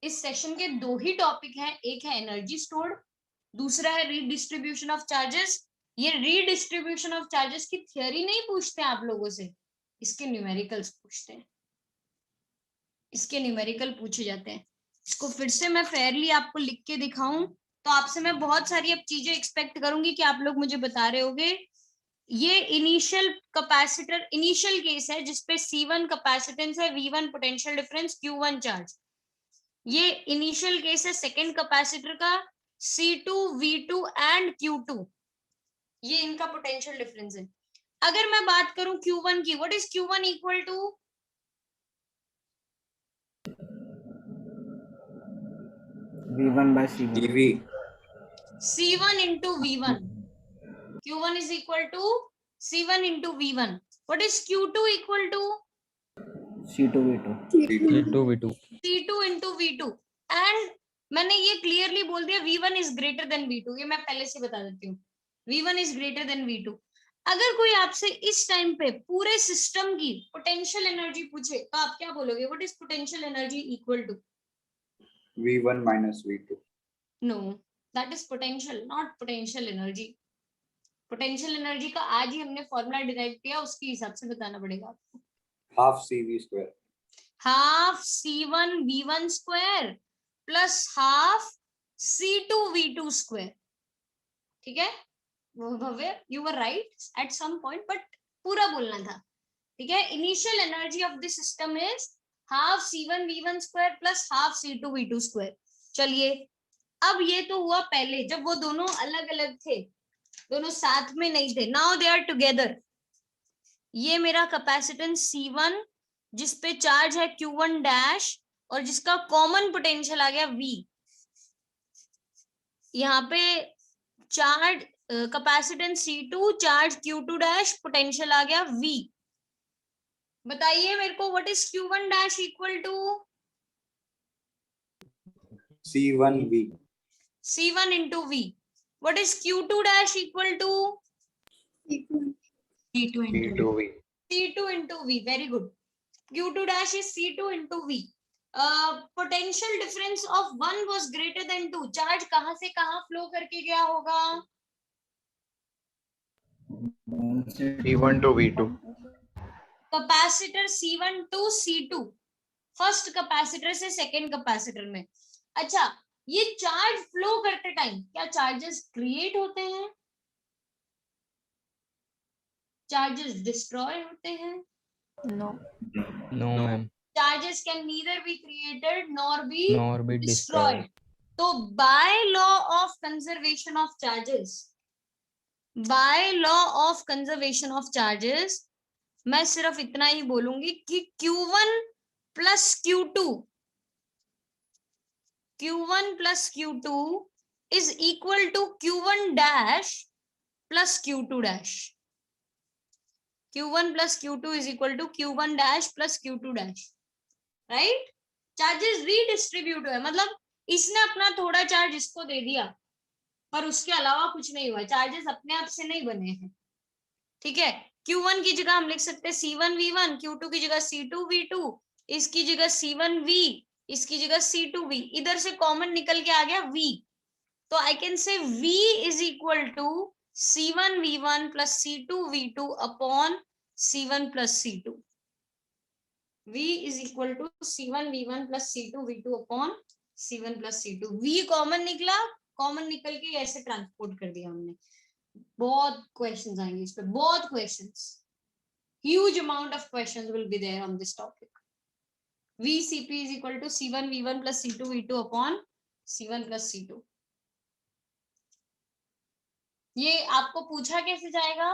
Speaker 2: इस सेशन के दो ही टॉपिक हैं, एक है एनर्जी स्टोर्ड, दूसरा है रीडिस्ट्रीब्यूशन ऑफ चार्जेस। ये रीडिस्ट्रीब्यूशन ऑफ चार्जेस की थ्योरी नहीं पूछते हैं आप लोगों से, इसके न्यूमेरिकल्स पूछते हैं, इसके न्यूमेरिकल पूछे जाते हैं। इसको फिर से मैं फेयरली आपको लिख के दिखाऊं तो आपसे मैं बहुत सारी अब चीजें एक्सपेक्ट करूंगी कि आप लोग मुझे बता रहे होगे। ये इनिशियल कैपेसिटर, इनिशियल केस है जिसपे C1 कैपेसिटेंस है, V1 potential difference, Q1 charge. ये इनिशियल केस है सेकेंड कैपेसिटर का, C2 V2 एंड Q2, ये इनका पोटेंशियल डिफरेंस है। अगर मैं बात करूं Q1 की, what is Q1 equal to?
Speaker 7: V1 by C1.
Speaker 4: EV,
Speaker 2: C1 into V1. Q1 is equal to C1 into V1. What is Q2 equal to?
Speaker 7: C2 V2.
Speaker 1: C2 V2।
Speaker 2: C2 into V2. And मैंने ये क्लियरली बोल दिया V1 is greater than V2, ये मैं पहले से बता देती हूँ। V1 is greater than V2। अगर कोई आपसे इस टाइम पे पूरे सिस्टम की पोटेंशियल एनर्जी पूछे तो आप क्या बोलोगे? What is potential energy equal to?
Speaker 4: V1 minus V2.
Speaker 2: No, that is potential, not potential energy. Potential energy का आज ही हमने फॉर्मूला डिराइव किया, उसके हिसाब से बताना पड़ेगा आपको।
Speaker 4: Half CV square.
Speaker 2: Half C1 V1 square plus half C2 V2 square. ठीक है Bhavya, you were right at some point, but पूरा बोलना था। ठीक है, initial energy of the system is half C1 V1 square plus half C2 V2 square. चलिए, अब ये तो हुआ पहले जब वो दोनों अलग अलग थे, दोनों साथ में नहीं थे। Now they are together. ये मेरा कैपेसिटेंस C1 जिसपे चार्ज है Q1 डैश और जिसका कॉमन पोटेंशियल आ गया V। यहाँ पे charge capacitance C2, charge Q2 dash, potential आ गया V। बताइए मेरे को, what is Q1 dash equal to?
Speaker 4: C1V.
Speaker 2: C1 into V. What is Q2 dash equal to?
Speaker 8: C2.
Speaker 2: C2 into V.
Speaker 3: V2V.
Speaker 2: C2 into V. Very good. Q2 dash is C2 into V. Potential difference of 1 was greater than 2. Charge कहां से कहां फ्लो करके गया होगा?
Speaker 5: V1 to V2.
Speaker 2: Capacitor C1 to C2, first capacitor से सेकेंड कैपेसिटर में। अच्छा, ये चार्ज फ्लो करते टाइम क्या चार्जेस क्रिएट होते हैं? चार्जेस डिस्ट्रॉय होते हैं?
Speaker 8: No.
Speaker 1: No, ma'am.
Speaker 2: Charges can neither be created nor be
Speaker 1: Nor be
Speaker 2: destroyed.
Speaker 1: destroyed.
Speaker 2: तो by law of conservation of charges, by law of conservation of charges, मैं सिर्फ इतना ही बोलूंगी कि Q1 plus Q2, Q1 plus Q2 is equal to Q1 dash plus Q2 dash. Q1 plus Q2 is equal to Q1 dash plus Q2 dash. Right? Charges redistribute हुए, मतलब इसने अपना थोड़ा चार्ज इसको दे दिया पर उसके अलावा कुछ नहीं हुआ, चार्जेस अपने आप से नहीं बने हैं। ठीक है, Q1 की जगह हम लिख सकते हैं C1V1, Q2 की जगह C2V2, इसकी जगह C1V, इसकी जगह C2V, इधर से कॉमन निकल के आ गया V, तो I can say V is equal to C1V1 plus C2V2 upon C1 plus C2। V is equal to C1V1 plus C2V2 upon C1 plus C2। V common निकला, कॉमन निकल के ऐसे ट्रांसपोर्ट कर दिया हमने। बहुत क्वेश्चंस आएंगे इस पे, बहुत questions, huge amount of questions will be there on this topic। VCP is equal to C1V1 plus C2V2 upon C1 plus C2। ये आपको पूछा कैसे जाएगा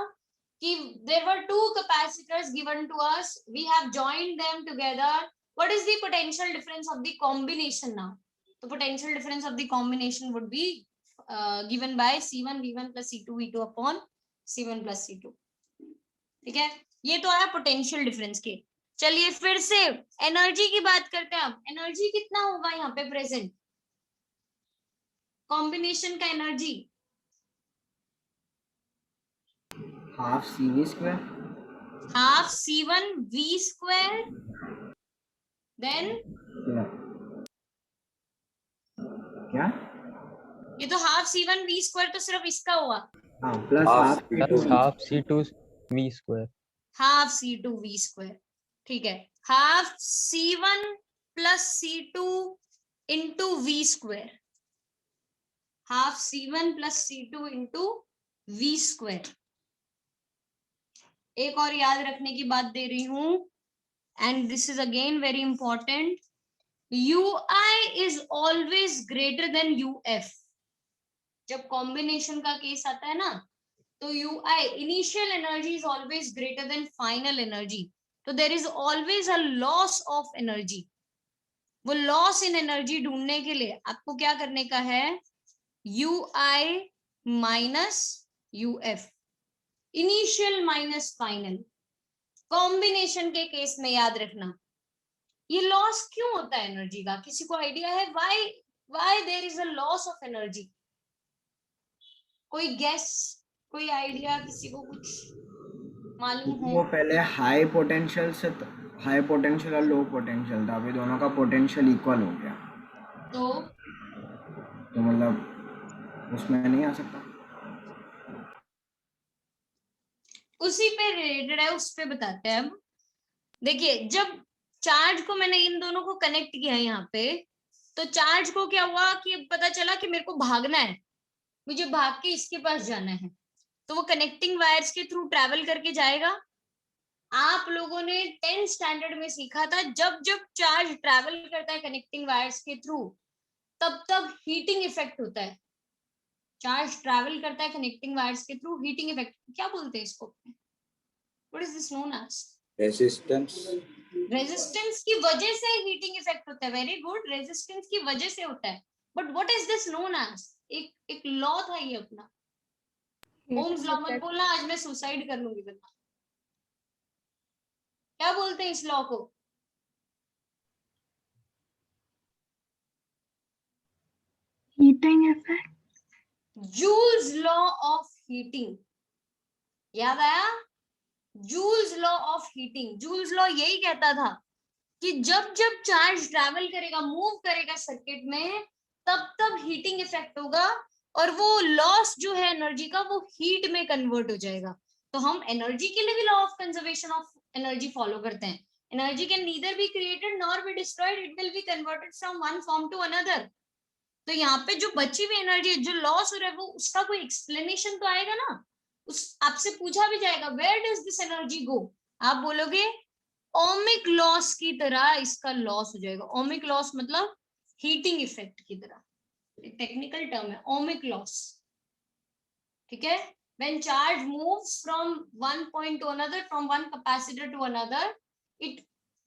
Speaker 2: कि there were two capacitors given to us, we have joined them together, what is the potential difference of the combination now? The potential difference of the combination would be given by C1V1 plus C2V2 upon C1 plus C2। ठीक है, ये तो आया पोटेंशियल डिफरेंस के। चलिए फिर से एनर्जी की बात करते हैं। अब एनर्जी कितना होगा यहाँ पे प्रेजेंट कॉम्बिनेशन का energy?
Speaker 7: Half CV square,
Speaker 2: half C1V square, then
Speaker 7: क्या?
Speaker 2: ये तो हाफ C1V स्क्वायर तो सिर्फ इसका हुआ,
Speaker 7: हाँ plus
Speaker 4: Half
Speaker 7: half
Speaker 1: Plus half C2V square.
Speaker 2: Half C2V square. ठीक है, half C1 plus C2 into V square, half C1 plus C2 into V square. एक और याद रखने की बात दे रही हूं, and this is again very important, UI is always greater than UF। जब कॉम्बिनेशन का केस आता है ना, तो UI initial energy is always greater than final energy, तो there is always a loss of energy. वो लॉस इन एनर्जी ढूंढने के लिए आपको क्या करने का है, UI minus UF, initial minus final. Combination के केस में याद रखना ये लॉस क्यों होता है एनर्जी का, किसी को आइडिया है why there is a loss of energy? कोई गेस, कोई आइडिया, किसी को कुछ मालूम
Speaker 7: वो
Speaker 2: हो?
Speaker 7: पहले हाई पोटेंशियल से हाई पोटेंशियल और लो पोटेंशियल था, अभी दोनों का पोटेंशियल इक्वल हो गया, तो मतलब उसमें नहीं आ सकता।
Speaker 2: उसी पे रिलेटेड है, उस पे बताते हैं। अब देखिए, जब चार्ज को मैंने इन दोनों को कनेक्ट किया है यहाँ पे, तो चार्ज को क्या हुआ कि पता चला कि मेरे को भागना है, मुझे भाग के इसके पास जाना है, तो वो कनेक्टिंग वायर्स के थ्रू ट्रैवल करके जाएगा। आप लोगों ने 10th स्टैंडर्ड में सीखा था, जब जब चार्ज ट्रैवल करता है कनेक्टिंग वायर्स के थ्रू, तब तब हीटिंग इफेक्ट होता है। चार्ज ट्रैवल करता है कनेक्टिंग वायर्स के थ्रू, हीटिंग इफेक्ट, क्या बोलते हैं इसको, what is this known as?
Speaker 4: Resistance.
Speaker 2: Resistance की वजह से हीटिंग इफेक्ट होता है। वेरी गुड, रेजिस्टेंस की वजह से होता है, but what is this known as? एक लॉ था ये अपना, ओम्स लॉ मत बोलना, आज मैं सुसाइड कर लूंगी वरना। क्या बोलते हैं इस लॉ को?
Speaker 8: Heating effect.
Speaker 2: Joules law of heating. याद आया? Joules law of heating, joules law यही कहता था कि जब जब चार्ज ट्रैवल करेगा, मूव करेगा सर्किट में, तब तब हीटिंग इफेक्ट होगा और वो लॉस जो है एनर्जी का वो हीट में कन्वर्ट हो जाएगा। तो हम एनर्जी के लिए भी law of conservation of energy follow करते हैं। Energy can neither be created nor be destroyed, it will be converted from one form to another. तो यहाँ पे जो बची हुई एनर्जी, जो लॉस हो रहा है, वो उसका कोई एक्सप्लेनेशन तो आएगा ना। उस आपसे पूछा भी जाएगा वेयर डज दिस एनर्जी गो, आप बोलोगे ओमिक लॉस की तरह इसका लॉस हो जाएगा। ओमिक लॉस मतलब हीटिंग इफेक्ट की तरह, टेक्निकल टर्म है ओमिक लॉस, ठीक है। when charge moves from one point to another, from one capacitor to another, it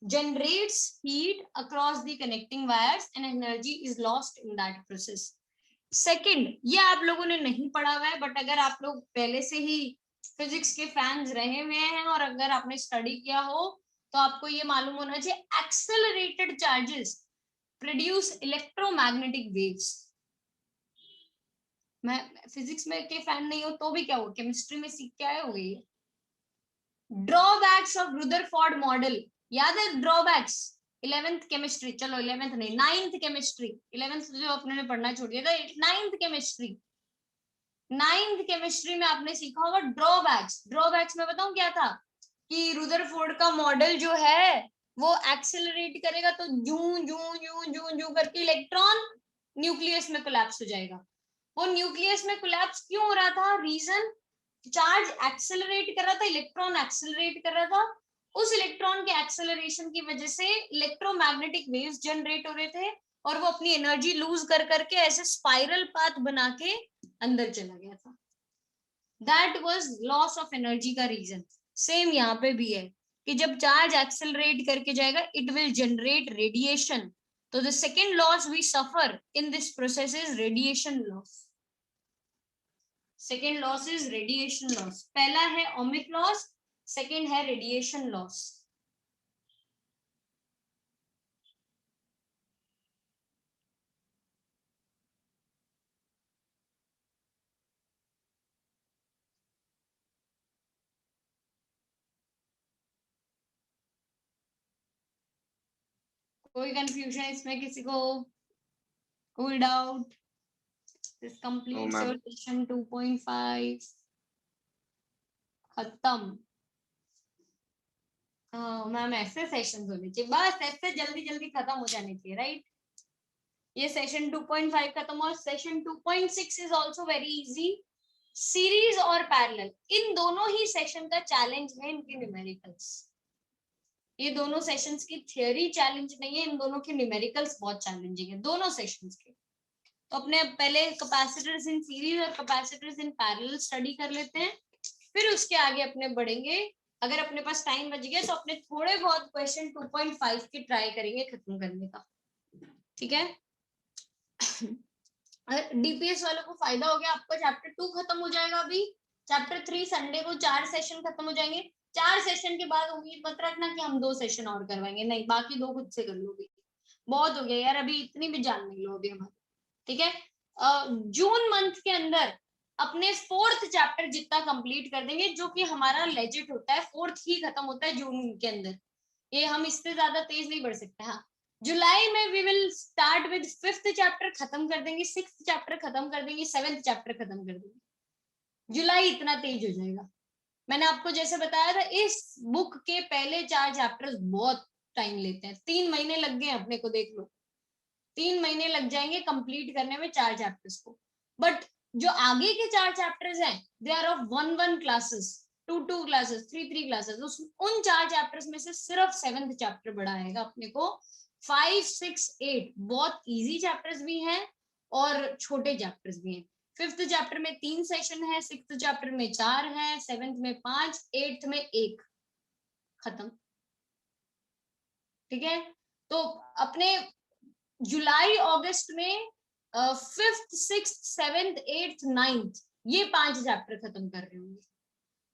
Speaker 2: generates heat across the connecting wires and energy is lost in that process. Second, ये आप लोगों ने नहीं पढ़ा हुआ है, बट अगर आप लोग पहले से ही फिजिक्स के फैंस रहे हुए हैं और अगर आपने स्टडी किया हो तो आपको ये मालूम होना चाहिए, accelerated charges produce electromagnetic waves. मैं फिजिक्स में के फैन नहीं हो तो भी क्या हो, केमिस्ट्री में सीख के आए हो गई। ड्रॉबैक्स ऑफ रुदरफोर्ड मॉडल, याद है ड्रॉबैक्स? 11th केमिस्ट्री, चलो 11th नहीं 9th केमिस्ट्री, 11th जो अपने ने पढ़ना छोड़ दिया था, 9th केमिस्ट्री, 9th केमिस्ट्री में आपने सीखा होगा ड्रॉबैक्स। ड्रॉबैक्स में बताऊं क्या था कि रुदरफोर्ड का मॉडल जो है वो एक्सेलरेट करेगा तो जू जू जू जू जू करके इलेक्ट्रॉन न्यूक्लियस में कोलैप्स हो जाएगा। वो न्यूक्लियस में कोलैप्स क्यों हो रहा था? रीजन, चार्ज एक्सेलरेट कर रहा था, इलेक्ट्रॉन एक्सेलरेट कर रहा था, उस इलेक्ट्रॉन के एक्सेलरेशन की वजह से इलेक्ट्रोमैग्नेटिक वेव्स जनरेट हो रहे थे और वो अपनी एनर्जी लूज कर करके ऐसे स्पाइरल पाथ बना के अंदर चला गया था। That was loss of energy का रीजन। सेम यहाँ पे भी है कि जब चार्ज एक्सेलरेट करके जाएगा इट विल जनरेट रेडिएशन। तो the second loss we suffer in this process is radiation loss. Second loss is radiation loss. पहला है ohmic loss, second है radiation loss. कोई कंफ्यूजन इसमें किसी को? कोई doubt? This completes your session 2.5. खत्म। मैम ऐसे सेशन होने चाहिए, बस ऐसे जल्दी जल्दी खत्म हो जाने चाहिए, राइट? ये सेशन 2.5 खत्म और session 2.6 is also very easy. Series और पैरेलल, इन दोनों ही सेशन का चैलेंज है इनके न्यूमेरिकल्स। ये दोनों सेशंस की थ्योरी चैलेंज नहीं है, इन दोनों के न्यूमेरिकल्स बहुत चैलेंजिंग है दोनों सेशंस के। तो अपने पहले कैपेसिटर्स इन सीरीज और कैपेसिटर्स इन पैरेलल स्टडी कर लेते हैं, फिर उसके आगे अपने बढ़ेंगे। अगर अपने पास टाइम बच गया तो अपने थोड़े बहुत क्वेश्चन 2.5 के ट्राई करेंगे खत्म करने का, ठीक है? डीपीएस वालों को फायदा हो गया, आपका चैप्टर 2 खत्म हो जाएगा अभी। चैप्टर 3 संडे को 4 सेशन खत्म हो जाएंगे। 4 सेशन के बाद उम्मीद मत रखना कि हम 2 सेशन और करवाएंगे, नहीं, बाकी 2 खुद से कर लोगे। बहुत हो गया यार, अभी इतनी भी जान नहीं लो अभी हमारे, ठीक है? जून मंथ के अंदर अपने 4th चैप्टर जितना कंप्लीट कर देंगे, जो कि हमारा लेजिट होता है 4th ही खत्म होता है जून के अंदर, ये हम इससे ज्यादा तेज नहीं बढ़ सकते। हाँ, जुलाई में we will start with 5th chapter खत्म कर देंगे, 6th चैप्टर खत्म कर देंगे, 7th चैप्टर खत्म कर देंगे। जुलाई इतना तेज हो जाएगा। मैंने आपको जैसे बताया था इस बुक के पहले 4 चैप्टर्स बहुत टाइम लेते हैं, 3 महीने लग गए अपने को, देख लो 3 महीने लग जाएंगे कंप्लीट करने में 4 चैप्टर्स को। बट जो आगे के 4 चैप्टर्स हैं they are of 1 classes, 2 classes, 3 classes. उन 4 चैप्टर्स में से सिर्फ 7th चैप्टर बड़ा आएगा अपने को। 5, 6, 8 बहुत इजी चैप्टर्स भी हैं और छोटे चैप्टर्स भी हैं। 5th चैप्टर में 3 सेशन है, 6th चैप्टर में 4 है, 7th में 5, 8th में 1, खत्म, ठीक है? तो अपने जुलाई अगस्त में 5th, 6th, 7th, 8th, 9th ये 5 चैप्टर खत्म कर रहे होंगे।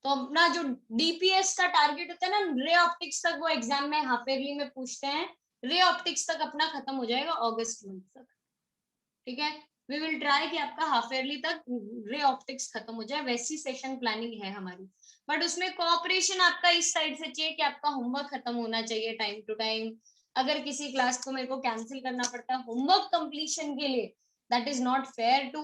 Speaker 2: तो अपना जो डीपीएस का टारगेट होता है ना, रे ऑप्टिक्स तक, वो एग्जाम में हाफ ईयरली में पूछते हैं, रे ऑप्टिक्स तक अपना खत्म हो जाएगा अगस्त मंथ तक, ठीक है? वी विल ट्राई कि आपका हाफ ईयरली तक रे ऑप्टिक्स खत्म हो जाए, वैसी सेशन प्लानिंग है हमारी। बट उसमें कोऑपरेशन आपका इस साइड से चाहिए कि आपका होमवर्क खत्म होना चाहिए टाइम टू टाइम। अगर किसी क्लास को मेरे को कैंसिल करना पड़ता है होमवर्क कंप्लीशन के लिए, that is not fair to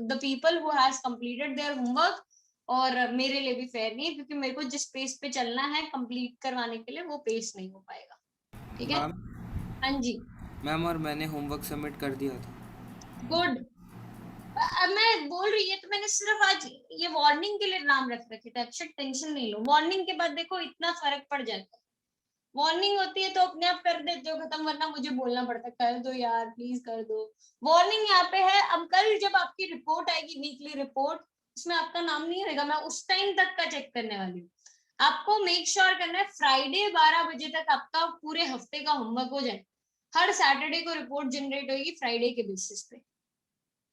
Speaker 2: the people who has completed their homework, और मेरे लिए भी फेयर नहीं है, क्योंकि मेरे को जिस पेस पे चलना है कंप्लीट करवाने के लिए वो पेस नहीं हो पाएगा। ठीक है?
Speaker 6: मैम
Speaker 2: हाँ जी,
Speaker 6: मैम और मैंने होमवर्क सबमिट कर दिया था।
Speaker 2: गुड। अब मैं बोल रही है तो मैंने सिर्फ आज ये वार्निंग के लिए नाम रख रखे थे, अच्छा टेंशन नहीं लो। वार्निंग के बाद देखो इतना फर्क पड़ जाता है। वार्निंग होती है तो अपने आप कर देते हो खत्म, वरना मुझे बोलना पड़ता है कर दो यार प्लीज कर दो। वार्निंग यहाँ पे है। अब कल जब आपकी रिपोर्ट आएगी, वीकली रिपोर्ट, उसमें आपका नाम नहीं होगा, मैं उस टाइम तक का चेक करने वाली हूँ। आपको मेक श्योर करना है फ्राइडे 12 बजे तक आपका पूरे हफ्ते का होमवर्क हो जाए। हर सैटरडे को रिपोर्ट जनरेट होगी फ्राइडे के बेसिस पे,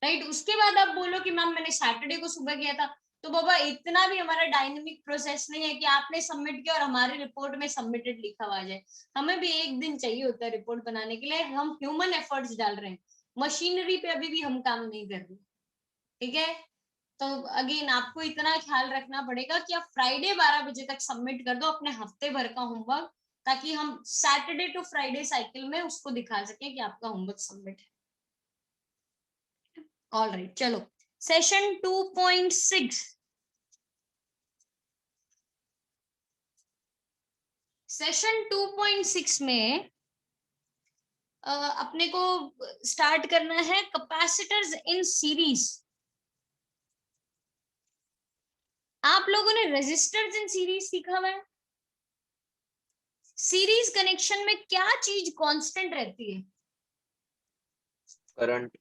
Speaker 2: राइट? उसके बाद आप बोलो कि मैम मैंने सैटरडे को सुबह किया था, तो बाबा इतना भी हमारा डायनेमिक प्रोसेस नहीं है कि आपने सबमिट किया और हमारी रिपोर्ट में सबमिटेड लिखा हुआ जाए। हमें भी एक दिन चाहिए होता है रिपोर्ट बनाने के लिए। हम ह्यूमन एफर्ट्स डाल रहे हैं, मशीनरी पे अभी भी हम काम नहीं कर रहे। ठीक है? तो अगेन आपको इतना ख्याल रखना पड़ेगा कि आप फ्राइडे 12 बजे तक सबमिट कर दो अपने हफ्ते भर का होमवर्क, ताकि हम सैटरडे टू फ्राइडे साइकिल में उसको दिखा सकें कि आपका होमवर्क सबमिट है। ऑल राइट, चलो सेशन 2.6। सेशन 2.6 में अपने को स्टार्ट करना है कैपेसिटर्स इन सीरीज। आप लोगों ने रेजिस्टर्स इन सीरीज सीखा हुआ है। सीरीज कनेक्शन में क्या चीज कांस्टेंट रहती है?
Speaker 3: करंट।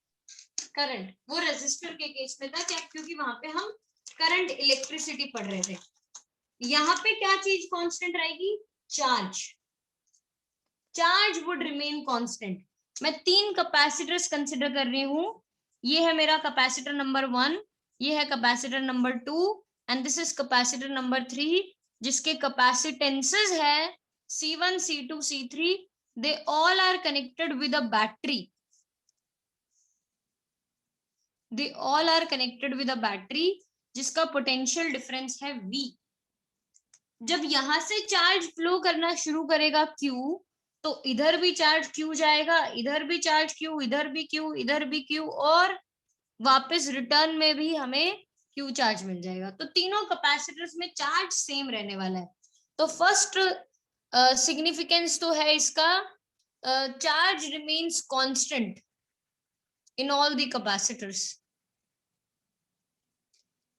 Speaker 2: करंट। वो रेजिस्टर के केस में था क्या? क्योंकि वहां पे हम करंट इलेक्ट्रिसिटी पढ़ रहे थे। यहाँ पे क्या चीज कांस्टेंट रहेगी? Charge. Charge would remain constant. मैं 3 कैपेसिटर्स कंसिडर कर रही हूँ। ये है मेरा कैपेसिटर नंबर 1, ये है capacitor number 2 and this is capacitor number 3, जिसके कैपेसिटेंसेस है C1, C2, C3। They all are connected with a battery. They all are connected with a battery जिसका पोटेंशियल डिफरेंस है V। जब यहां से चार्ज फ्लो करना शुरू करेगा Q, तो इधर भी चार्ज Q जाएगा, इधर भी चार्ज Q, इधर भी Q, इधर भी Q, और वापस रिटर्न में भी हमें Q चार्ज मिल जाएगा। तो तीनों कैपेसिटर्स में चार्ज सेम रहने वाला है। तो फर्स्ट सिग्निफिकेंस तो है इसका, charge remains constant in all the capacitors.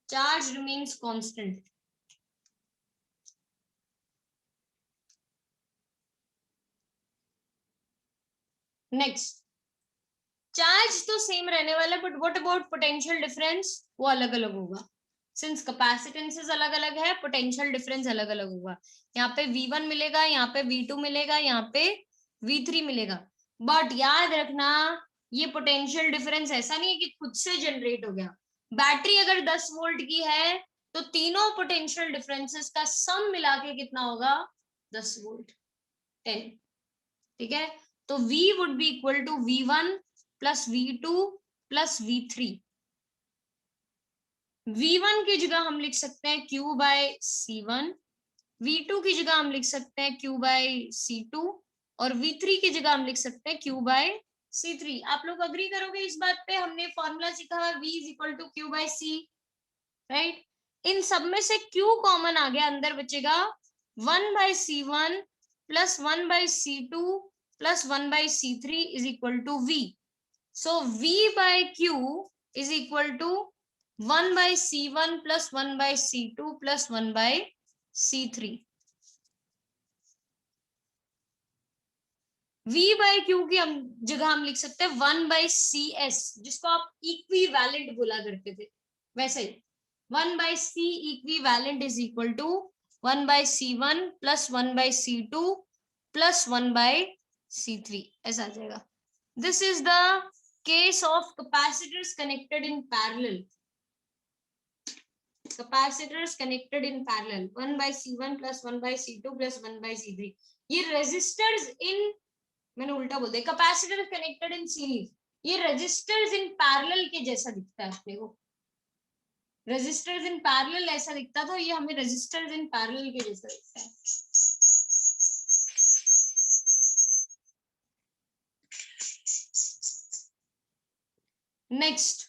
Speaker 2: Charge remains constant. Next, charge तो सेम रहने वाला है, but what about potential difference? वो अलग अलग होगा। सिंस कैपेसिटेंसेस अलग अलग है, पोटेंशियल डिफरेंस अलग अलग होगा। यहाँ पे V1 मिलेगा, यहाँ पे V2 मिलेगा, यहाँ पे V3 मिलेगा। बट याद रखना ये पोटेंशियल डिफरेंस ऐसा नहीं है कि खुद से जनरेट हो गया। बैटरी अगर 10 वोल्ट की है तो तीनों पोटेंशियल डिफरेंसेस का सम मिला के कितना होगा? 10 वोल्ट, 10। ठीक है? तो V would be equal to V1 plus V2 plus V3। V1 की जगह हम लिख सकते हैं Q बाय C1, V2 की जगह हम लिख सकते हैं Q बाय C2, और V3 की जगह हम लिख सकते हैं Q बाय C3। आप लोग अग्री करोगे इस बात पे? हमने फॉर्मूला सीखा है V is equal to Q by C, right? इन सब में से Q कॉमन आ गया, अंदर बचेगा 1 by C1 plus 1 by C2 plus 1 by C3 is equal to V। So V by Q is equal to 1 by C1 plus 1 by C2 plus 1 by C3। V by Q की जगह हम लिख सकते हैं 1 by CS, जिसको आप इक्विवेलेंट बोला करते थे, वैसे ही 1 by C equivalent is equal to 1 by C1 plus 1 by C2 plus 1 by C3, ऐसा आ जाएगा। This is the case of capacitors connected in parallel। Capacitors connected in parallel, 1 by C1 plus 1 by C2 plus 1 by C3। ये resistors in, मैंने उल्टा बोल दिया, capacitors connected in series। ये रजिस्टर्स इन पैरेलल के जैसा दिखता है अपने को, रजिस्टर्स इन पैरेलल ऐसा दिखता था, ये हमें रजिस्टर्स इन पैरेलल के जैसा दिखता है। नेक्स्ट,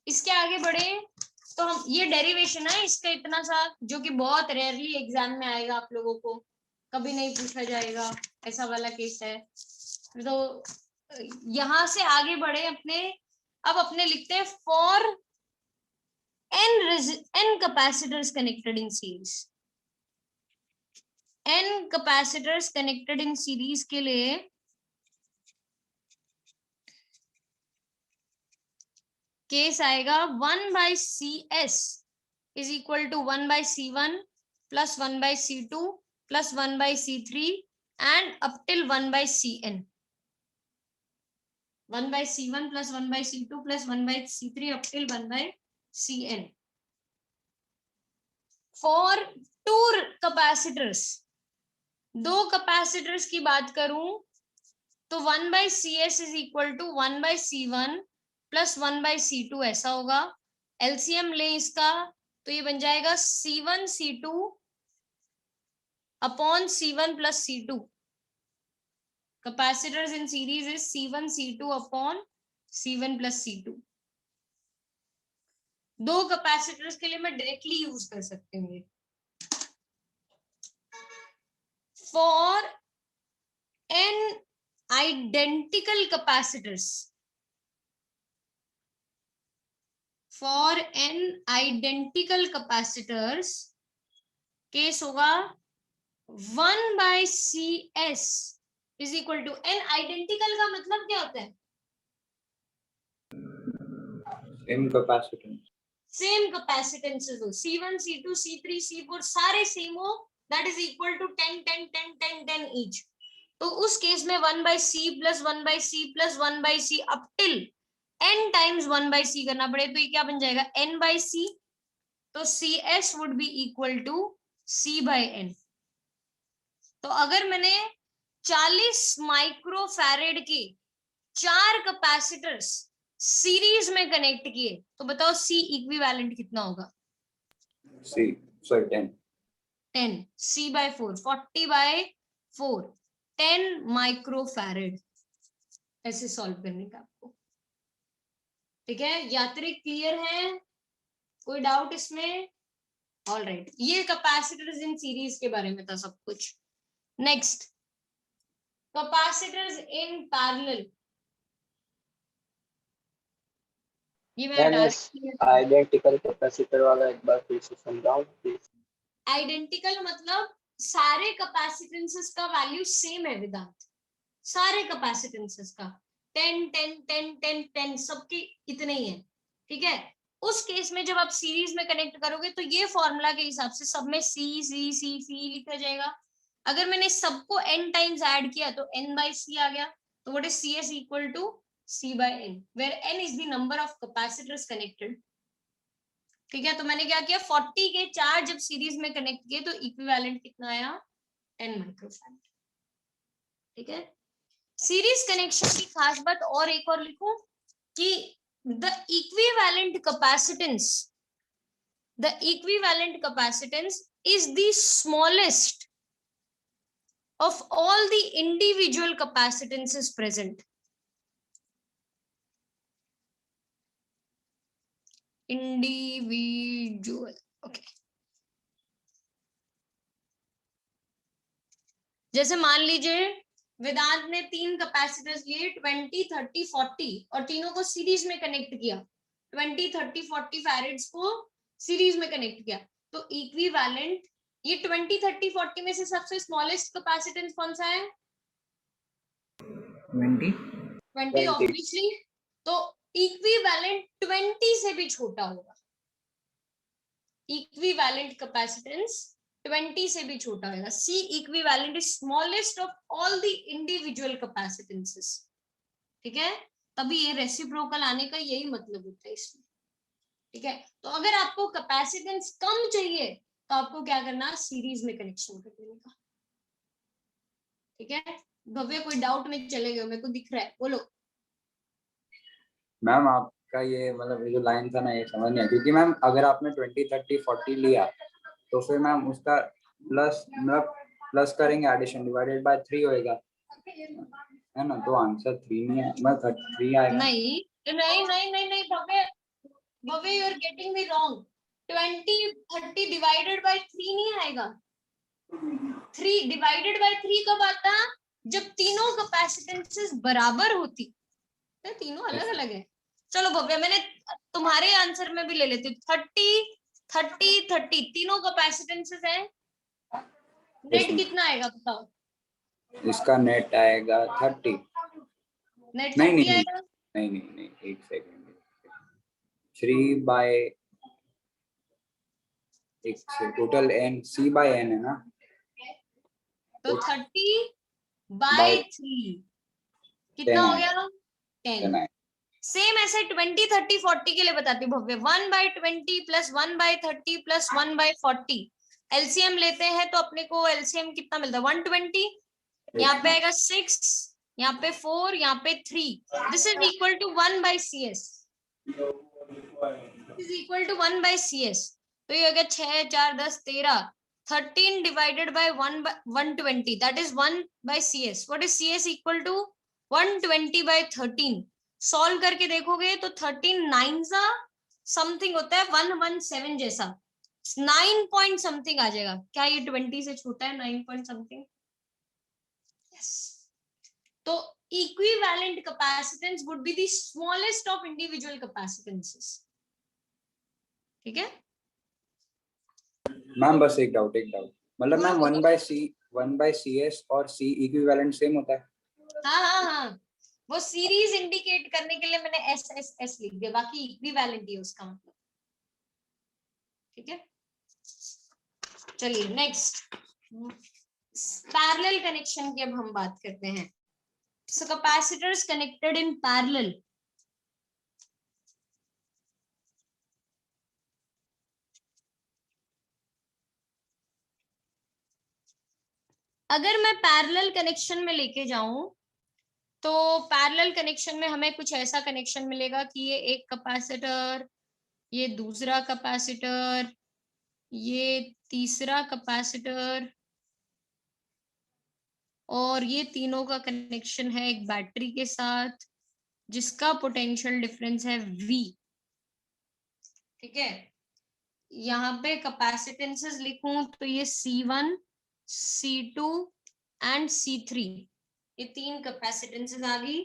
Speaker 2: इसके आगे बढ़े तो हम, ये डेरिवेशन है इसका इतना सा, जो कि बहुत रेयरली एग्जाम में आएगा, आप लोगों को कभी नहीं पूछा जाएगा, ऐसा वाला केस है। तो यहां से आगे बढ़े अपने, अब अपने लिखते हैं for n capacitors connected in series, n capacitors connected in series के लिए केस आएगा 1/CS is equal to 1/C1 plus 1/C2 plus 1/C3 and up till 1/Cn, 1/C1 plus 1/C2 plus 1/C3 up till 1/Cn. For two capacitors, दो कैपेसिटर्स की बात करूं तो 1/CS is equal to 1/C1 plus 1/C2 ऐसा होगा। एलसीएम ले इसका तो ये बन जाएगा C1 C2 upon C1 plus C2। Capacitors in series is C1 C2 upon C1 plus C2। दो कैपेसिटर्स के लिए मैं डायरेक्टली यूज कर सकती हूँ। For n identical capacitors, for n identical capacitors case होगा 1/CS is equal to n identical का मतलब क्या होता है?
Speaker 4: सेम कैपेसिटेंस,
Speaker 2: सेम कैपेसिटेंसेस हो, C1 C2 C3 C4 सारे सेम हो, that is equal to 10 10 10 10 10 each। तो उस केस में 1/C plus 1/C plus 1/C up till n times 1/C करना पड़े, तो ये क्या बन जाएगा n/C। तो CS would be equal to C/n। तो अगर मैंने 40 माइक्रोफैरेड के 4 कैपेसिटर्स सीरीज में कनेक्ट किए तो बताओ C इक्विवेलेंट कितना होगा? 10 C/4 40/4 10 माइक्रोफैरेड। ऐसे सॉल्व करने का आपको, ठीक है? यात्रिक क्लियर है? कोई डाउट इसमें? ऑल राइट, ये कैपेसिटर्स इन सीरीज के बारे में था सब कुछ। Next, capacitors in parallel. ये मैं
Speaker 3: आइडेंटिकल कैपेसिटर वाला एक बार फिर से समझाओ प्लीज।
Speaker 2: आइडेंटिकल मतलब सारे कैपेसिटेंसेस का वैल्यू सेम है वेदांत, सारे कैपेसिटेंसेस का 10 10 10 10 10 सबके इतने ही है, ठीक है? उस केस में जब आप सीरीज में कनेक्ट करोगे तो ये फॉर्मूला के हिसाब से सब में C C C C लिखा जाएगा। अगर मैंने सबको n टाइम्स ऐड किया तो n/C आ गया, तो what is CS equal to C/n, where n is the number of capacitors connected, ठीक है? तो मैंने क्या किया, 40 के 4 जब सीरीज में कनेक्ट किए तो इक्विवेलेंट कितना आया? 10 माइक्रोफैराड, ठीक है? सीरीज कनेक्शन की खास बात और एक और लिखूं कि the equivalent capacitance is the smallest of all the individual capacitances present. Individual, okay. जैसे मान लीजिए वेदांत ने 3 कैपेसिटर्स लिए 20 30 40 और तीनों को सीरीज में कनेक्ट किया, 20 30 40 फैरेड्स को सीरीज में कनेक्ट किया, तो इक्विवेलेंट ये 20 30 40 में से सबसे स्मॉलेस्ट कैपेसिटेंस कौन सा है? 20 ऑब्वियसली, तो इक्विवेलेंट 20 से भी छोटा होगा, इक्विवेलेंट कैपेसिटेंस 20 से भी छोटा होगा। C equivalent is smallest of all the individual capacitances, ठीक है? तभी ये रेसिप्रोकल आने का यही मतलब होता है इसमें, ठीक है? तो अगर आपको कैपेसिटेंस कम चाहिए तो आपको क्या करना, सीरीज में कनेक्शन कर देने का, ठीक है? भव्य कोई डाउट में चले गए, मेरे को दिख रहा है, बोलो।
Speaker 4: मैम आपका ये मतलब ये जो लाइन था ना, ये समझ नहीं आया, क्योंकि मैम अगर आपने 20 30 40 लिया तो फिर मैम उसका प्लस मतलब प्लस करेंगे, एडिशन डिवाइडेड बाय 3 होएगा, है ना? तो आंसर 3 नहीं है, मतलब 3 आएगा।
Speaker 2: नहीं नहीं नहीं नहीं नहीं Bhavya, Bhavya you are getting me wrong. 20 30 divided by 3 नहीं आएगा। 3 डिवाइडेड बाय 3 कब आता? जब तीनों कैपेसिटेंसेस बराबर होती, तो तीनों अलग अलग है। चलो भव्य, मैंने तुम्हारे आंसर में भी ले लेती हूँ। 30 30 30 तीनों कैपेसिटेंसेस हैं। नेट कितना आएगा बताओ?
Speaker 4: इसका नेट आएगा 30।
Speaker 2: नेट
Speaker 4: नहीं
Speaker 2: 30
Speaker 4: नहीं
Speaker 2: आएगा।
Speaker 4: नहीं नहीं नहीं, एक सेकंड, 3 बाय एक से total n c by n है ना,
Speaker 2: तो 30 बाय
Speaker 4: बाय
Speaker 2: 3 कितना हो गया? 10।
Speaker 4: 10
Speaker 2: सेम ऐसे 20 30 40 के लिए बताती हूँ भव्य। 1/20 प्लस 1/30 प्लस 1/40 एलसीएम लेते हैं तो अपने को एलसीएम कितना मिलता है? 120। यहाँ पे आएगा 6, यहाँ पे 4, यहाँ पे 3। This is equal to 1/CS। Is equal to 1/CS। तो ये हो गया 6 4 10 13। 13 divided by 120 that is 1/CS। What is CS equal to? 120/13। Solve करके देखोगे तो 13 9 समथिंग होता है, 117 जैसा, 9 पॉइंट समथिंग आ जाएगा। क्या ये 20 से छोटा है? 9 पॉइंट समथिंग। यस। तो equivalent capacitance would be the smallest of individual capacitances. ठीक है
Speaker 4: मैम? बस एक डाउट मतलब मैम 1/CS और C इक्विवेलेंट सेम होता है?
Speaker 2: हाँ हाँ हाँ, वो सीरीज इंडिकेट करने के लिए मैंने S लिख दिया, बाकी इक्विवेलेंट ही उसका मतलब। ठीक है, चलिए नेक्स्ट पैरेलल कनेक्शन की अब हम बात करते हैं। सो कैपेसिटर्स कनेक्टेड इन पैरेलल। अगर मैं पैरेलल कनेक्शन में लेके जाऊं तो पैरेलल कनेक्शन में हमें कुछ ऐसा कनेक्शन मिलेगा कि ये एक कैपेसिटर, ये दूसरा कैपेसिटर, ये तीसरा कैपेसिटर, और ये तीनों का कनेक्शन है एक बैटरी के साथ जिसका पोटेंशियल डिफरेंस है V। ठीक है, यहाँ पे कैपेसिटेंसेस लिखूं तो ये C1, C2 एंड C3, ये 3 कैपेसिटेंसेस आ गई।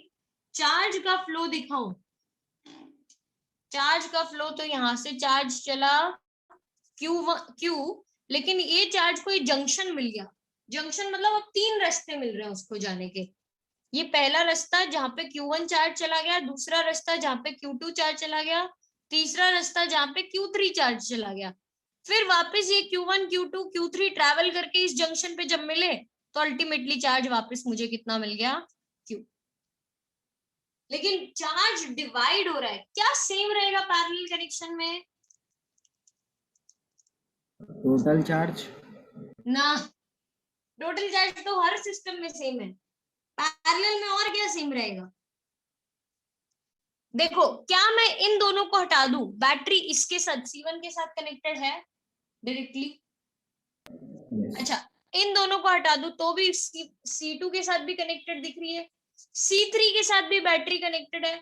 Speaker 2: चार्ज का फ्लो दिखाऊं, चार्ज का फ्लो तो यहाँ से चार्ज चला Q, लेकिन ये चार्ज को जंक्शन मिल गया। जंक्शन मतलब अब 3 रास्ते मिल रहे हैं उसको जाने के। ये पहला रास्ता जहाँ पे Q1 चार्ज चला गया, दूसरा रास्ता जहाँ पे Q2 चार्ज चला गया, तीसरा रास्ता जहाँ पे Q3 चार्ज चला गया। फिर वापस ये Q1 Q2 Q3 ट्रैवल करके इस जंक्शन पे जब मिले तो अल्टीमेटली चार्ज वापस मुझे कितना मिल गया? Q। लेकिन चार्ज डिवाइड हो रहा है, क्या सेम रहेगा पैरेलल कनेक्शन में?
Speaker 7: टोटल चार्ज
Speaker 2: ना, टोटल चार्ज तो हर सिस्टम में सेम है, पैरेलल में और क्या सेम रहेगा? देखो, क्या मैं इन दोनों को हटा दूं, बैटरी इसके साथ C1 के साथ कनेक्टेड है डायरेक्टली। अच्छा, इन दोनों को हटा दूं तो भी C2 के साथ भी कनेक्टेड दिख रही है, C3 के साथ भी बैटरी कनेक्टेड है।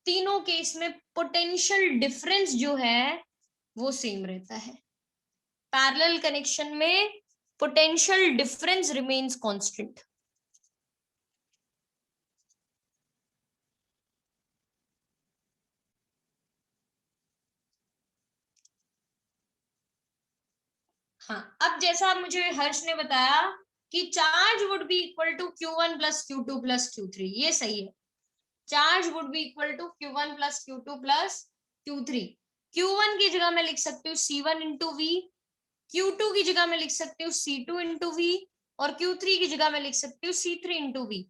Speaker 2: तीनों केस में पोटेंशियल डिफरेंस जो है वो सेम रहता है। पैरेलल कनेक्शन में पोटेंशियल डिफरेंस रिमेन्स कांस्टेंट। हाँ, अब जैसा मुझे हर्ष ने बताया कि charge would be equal to Q1 plus Q2 plus Q3, ये सही है। Charge would be equal to Q1 plus Q2 plus Q3। Q1 की जगह मैं लिख सकती हूँ C1 इंटू V, Q2 की जगह मैं लिख सकती हूँ C2 इंटू V, और Q3 की जगह मैं लिख सकती हूँ C3 into V।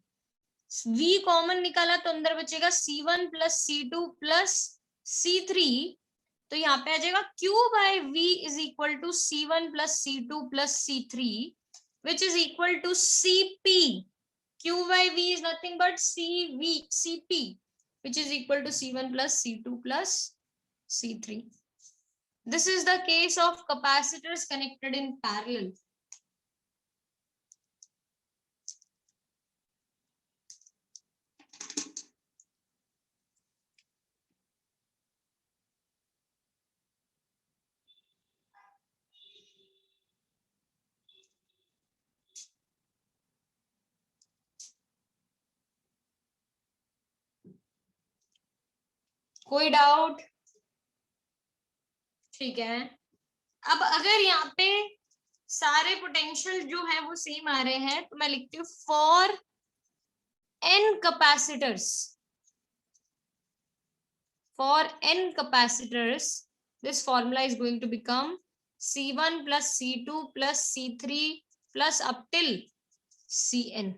Speaker 2: V common निकाला तो अंदर बचेगा C1 plus C2 plus C3, तो यहाँ पे आ जाएगा Q by V is equal to C1 plus C2 plus C3 which is equal to CP Q by V is nothing but Cp, which is equal to C1 plus C2 plus C3. This is the case of capacitors connected in parallel. कोई डाउट? ठीक है, अब अगर यहाँ पे सारे पोटेंशियल जो है वो सेम आ रहे हैं तो मैं लिखती हूँ for n capacitors, this formula is going to become C1 plus C2 plus C3 plus up till Cn.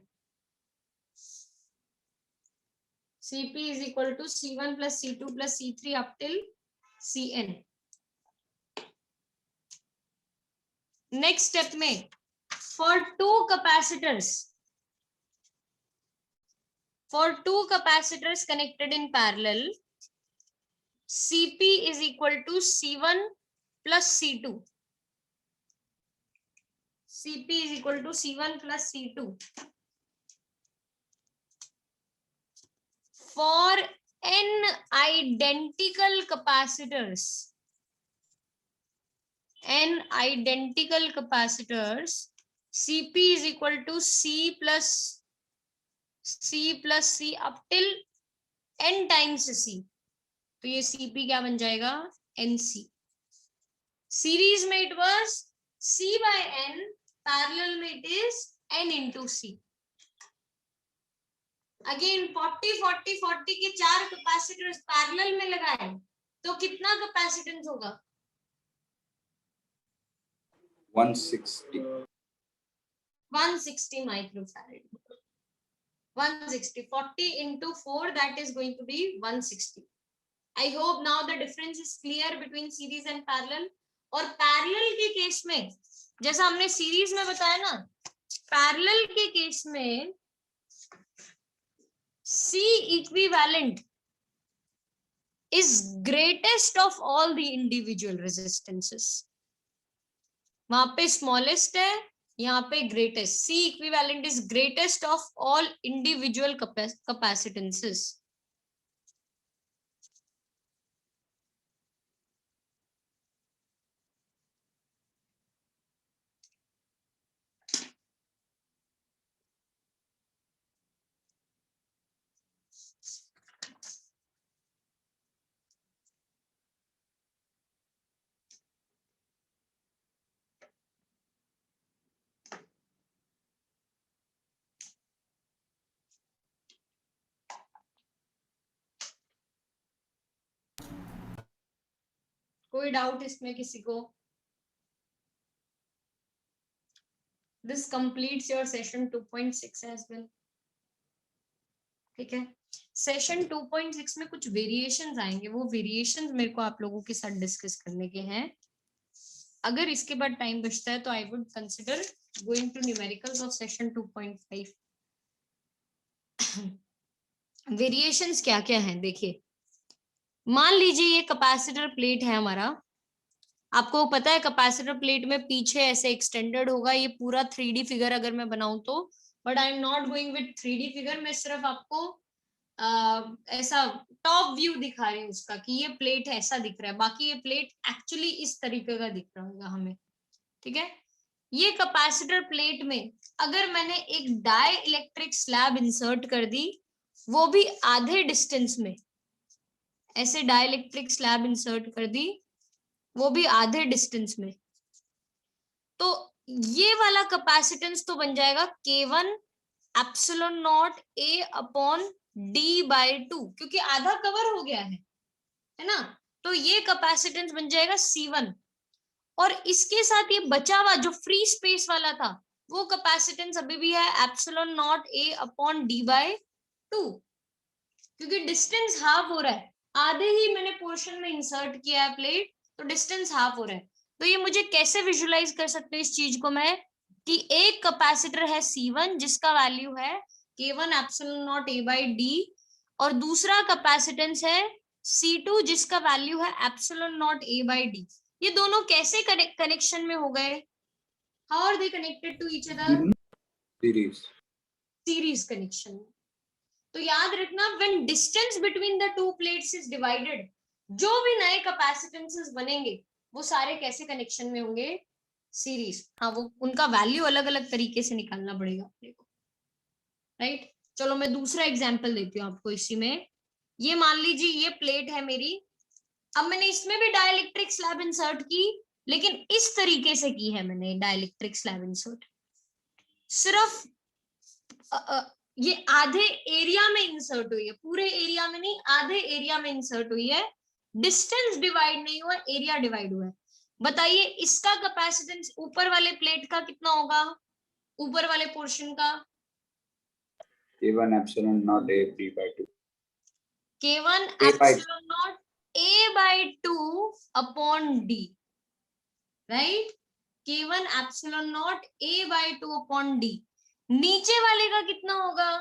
Speaker 2: Cp is equal to C1 plus C2 plus C3 up till Cn. Next step में for two capacitors connected in parallel, Cp is equal to C1 plus C2. Cp is equal to C1 plus C2. For n identical capacitors, Cp is equal to C plus C up till n times C. तो ये Cp क्या बन जाएगा? Nc. सीरीज में it was C by n, parallel में it is n into C. Again 40 के 4 कैपेसिटर्स पैरेलल में लगाए तो कितना कैपेसिटेंस होगा? 160 microfarad. 160, 40 into 4, that is going to be 160. I hope now the difference is clear between series and parallel. और पैरेलल के केस में जैसा हमने सीरीज में बताया ना, पैरेलल के केस में C equivalent is greatest of all the individual resistances. वहां पे स्मॉलेस्ट है, यहाँ पे greatest. C equivalent is greatest of all individual capacitances. कोई डाउट इसमें किसी को? This completes your session 2.6 as well. ठीक है, सेशन 2.6 में कुछ वेरिएशंस आएंगे, वो वेरिएशंस मेरे को आप लोगों के साथ डिस्कस करने के हैं. अगर इसके बाद टाइम बचता है तो I would consider going to numericals of session 2.5. Variations क्या क्या हैं देखिए. मान लीजिए ये कैपेसिटर प्लेट है हमारा. आपको पता है कैपेसिटर प्लेट में पीछे ऐसे एक्सटेंडेड होगा. ये पूरा 3D फिगर अगर मैं बनाऊं तो, but I am not going with 3D figure. मैं सिर्फ आपको ऐसा टॉप व्यू दिखा रही हूँ उसका कि ये प्लेट ऐसा दिख रहा है. बाकी ये प्लेट एक्चुअली इस तरीके का दिख रहा होगा हमें. ठीक है, ये कैपेसिटर प्लेट में अगर मैंने एक डाई इलेक्ट्रिक स्लैब इंसर्ट कर दी, वो भी आधे डिस्टेंस में, ऐसे डाइलेक्ट्रिक स्लैब इंसर्ट कर दी, वो भी आधे डिस्टेंस में, तो ये वाला कैपेसिटेंस तो बन जाएगा K1 epsilon naught A upon D/2, क्योंकि आधा कवर हो गया है ना. तो ये कैपेसिटेंस बन जाएगा C1. और इसके साथ ये बचा हुआ जो फ्री स्पेस वाला था, वो कैपेसिटेंस अभी भी है epsilon naught A upon D/2, क्योंकि डिस्टेंस हाफ हो रहा है. आधे ही मैंने पोर्शन में इंसर्ट किया है प्लेट, तो डिस्टेंस हाफ हो रहा है. तो ये मुझे कैसे विजुलाइज कर सकते हैं इस चीज को मैं, कि एक कैपेसिटर है C1 जिसका वैल्यू है K1 epsilon naught A by D, और दूसरा कैपेसिटेंस है C2 जिसका वैल्यू है epsilon naught A by D। ये दोनों कैसे कनेक्शन में हो गए? How are they connected to each other? Series connection. तो याद रखना, when distance between the two plates is divided, जो भी नए कैपेसिटेंसेस बनेंगे वो सारे कैसे कनेक्शन में होंगे? सीरीज। हाँ, वो उनका वैल्यू अलग अलग तरीके से निकालना पड़ेगा अपने को, राइट? चलो मैं दूसरा एग्जांपल देती हूँ आपको इसी में। ये मान लीजिए ये प्लेट है मेरी, अब मैंने इसमें भी डाइलेक्ट्रिक स्लैब इंसर्ट की, लेकिन इस तरीके से की है मैंने डाइलेक्ट्रिक स्लैब इंसर्ट। सिर्फ ये आधे एरिया में इंसर्ट हुई है, पूरे एरिया में नहीं, आधे एरिया में इंसर्ट हुई है। डिस्टेंस डिवाइड नहीं हुआ, एरिया डिवाइड हुआ है। बताइए इसका कैपेसिटेंस ऊपर वाले प्लेट का कितना होगा? ऊपर वाले पोर्शन का
Speaker 4: K1 epsilon naught A B by 2.
Speaker 2: K1
Speaker 4: A by-
Speaker 2: epsilon naught A by 2 upon D, right? K1 epsilon naught A by 2 upon D। नीचे वाले का कितना होगा?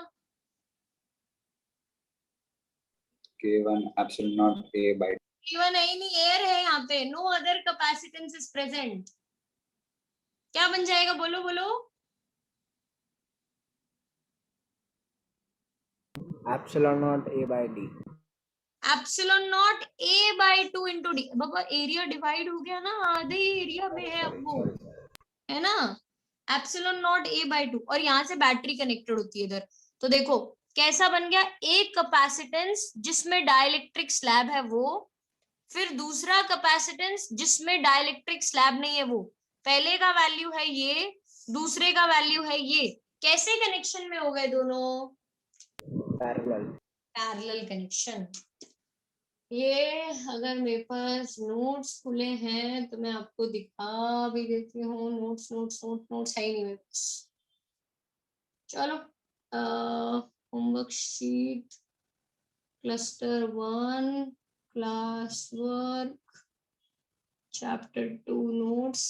Speaker 4: K1 epsilon naught A by
Speaker 2: K1 है ही नहीं, एयर है यहाँ पे, no other capacitance is present. क्या बन जाएगा? बोलो बोलो।
Speaker 7: Epsilon naught A by D।
Speaker 2: Epsilon naught A by 2 into D। बाबा एरिया डिवाइड हो गया ना, आधे एरिया में है अब वो, है ना? एप्सिलॉन नॉट A by 2, और यहाँ से बैटरी कनेक्टेड होती है इधर। तो देखो कैसा बन गया, एक कैपेसिटेंस जिसमें डाइलेक्ट्रिक स्लैब है वो, फिर दूसरा कैपेसिटेंस जिसमें डाइलेक्ट्रिक स्लैब नहीं है वो। पहले का वैल्यू है ये, दूसरे का वैल्यू है ये। कैसे कनेक्शन में हो गए दोनों? Parallel connection. ये अगर मेरे पास नोट्स खुले हैं तो मैं आपको दिखा भी देती हूँ। नोट्स है ही नहीं मेरे पास। चलो homework sheet cluster 1 class work chapter 2 notes.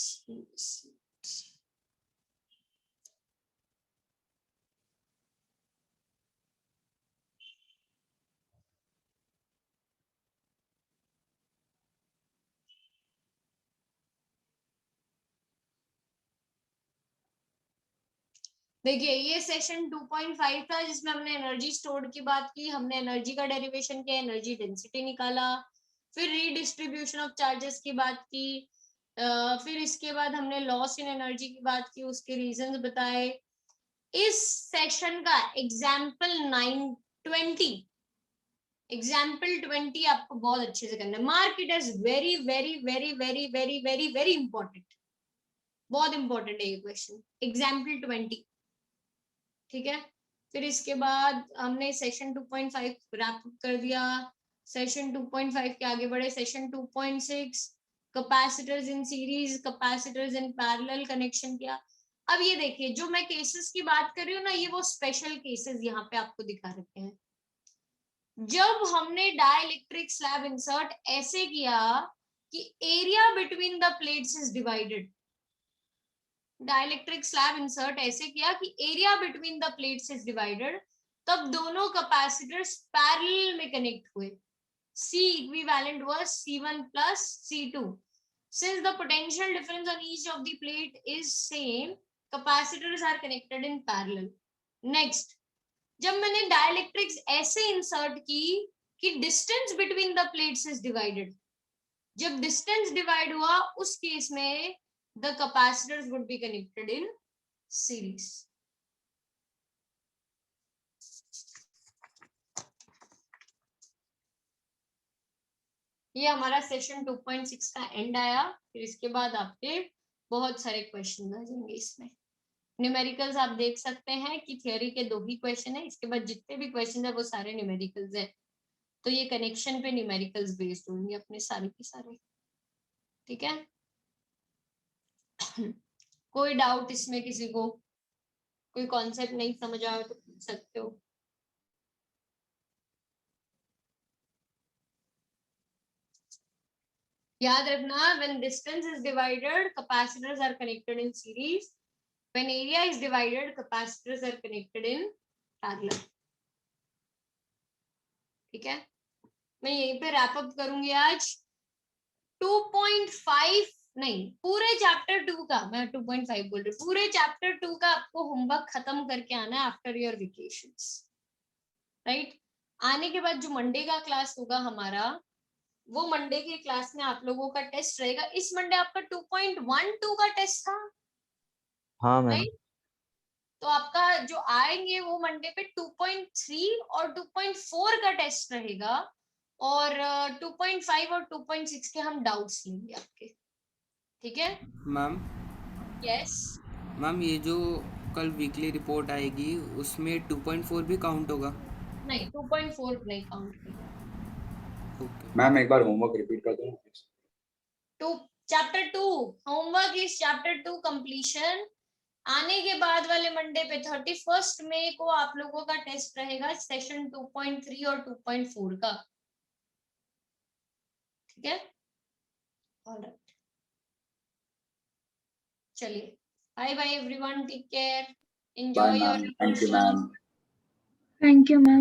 Speaker 2: देखिए ये सेशन 2.5 था जिसमें हमने एनर्जी स्टोर्ड की बात की, हमने एनर्जी का डेरिवेशन किया, एनर्जी डेंसिटी निकाला, फिर रीडिस्ट्रीब्यूशन ऑफ चार्जेस की बात की, फिर इसके बाद हमने लॉस इन एनर्जी की बात की, उसके रीजंस बताए। इस सेशन का एग्जाम्पल 20 आपको बहुत अच्छे से करना है। Mark it as very very very very very very very important, बहुत इंपॉर्टेंट है ये क्वेश्चन। एग्जाम्पल 20, ठीक है? फिर इसके बाद हमने सेशन 2.5 रैप कर दिया। सेशन 2.5 के आगे बढ़े, session 2.6 capacitors in series, capacitors in parallel connection किया। अब ये देखिए जो मैं केसेस की बात कर रही हूँ ना, ये वो स्पेशल केसेस यहाँ पे आपको दिखा रखे हैं। जब हमने डाइलेक्ट्रिक स्लैब इंसर्ट ऐसे किया कि area between the plates is divided, dielectric slab insert ऐसे किया कि area between the plates is divided, तब दोनों कैपेसिटर्स पैरेलल में कनेक्ट हुए। C equivalent was C1 plus C2. Since the potential difference on each of the plate is same, capacitors are connected in parallel. Next, जब मैंने डाइलेक्ट्रिक्स ऐसे इंसर्ट की कि distance between the plates is divided, जब डिस्टेंस डिवाइड हुआ उस केस में the capacitors would be connected in series. ये हमारा सेशन 2.6 का एंड आया। फिर इसके बाद आपके बहुत सारे क्वेश्चन आ जाएंगे इसमें। न्यूमेरिकल्स आप देख सकते हैं कि थियोरी के 2 ही क्वेश्चन है, इसके बाद जितने भी क्वेश्चन है वो सारे न्यूमेरिकल्स हैं। तो ये कनेक्शन पे न्यूमेरिकल्स बेस्ड होंगे अपने सारे के सारे, ठीक है? कोई डाउट इसमें किसी को? कोई कॉन्सेप्ट नहीं समझ आया तो पूछ सकते हो। याद रखना, when distance is divided, capacitors are connected in series. When area is divided, capacitors are connected in parallel. ठीक है, मैं यहीं पे रैप अप करूंगी आज। 2.5 नहीं, पूरे चैप्टर 2 का, मैं 2.5 बोल रही हूँ, पूरे चैप्टर 2 का आपको होमवर्क खत्म करके आना है आफ्टर योर वेकेशंस, राइट। आने के बाद जो मंडे का क्लास होगा हमारा, वो मंडे के क्लास में आप लोगों का टेस्ट रहेगा। इस मंडे आपका 2.12 का टेस्ट था,
Speaker 1: हाँ मैम।
Speaker 2: राइट। तो आपका जो आएंगे वो मंडे पे 2.3 और 2.4 का टेस्ट रहेगा, और 2.5 और 2.6 के हम डाउट्स लेंगे आपके। ठीक है
Speaker 6: मैम।
Speaker 2: यस।
Speaker 6: मैम ये जो कल वीकली रिपोर्ट आएगी उसमें 2.4 भी काउंट होगा?
Speaker 2: नहीं, 2.4 नहीं काउंट करेगा।
Speaker 6: ओके
Speaker 4: मैम एक बार होमवर्क रिपीट कर दो।
Speaker 2: Chapter 2 homework is chapter 2 completion. आने के बाद वाले मंडे पे 31 मई को आप लोगों का टेस्ट रहेगा सेशन 2.3 और 2.4 का। ठीक है, ऑलराइट, चलिए, bye bye everyone, take care,
Speaker 4: bye
Speaker 2: enjoy your
Speaker 4: ma'am, thank you ma'am.
Speaker 8: Thank you, ma'am.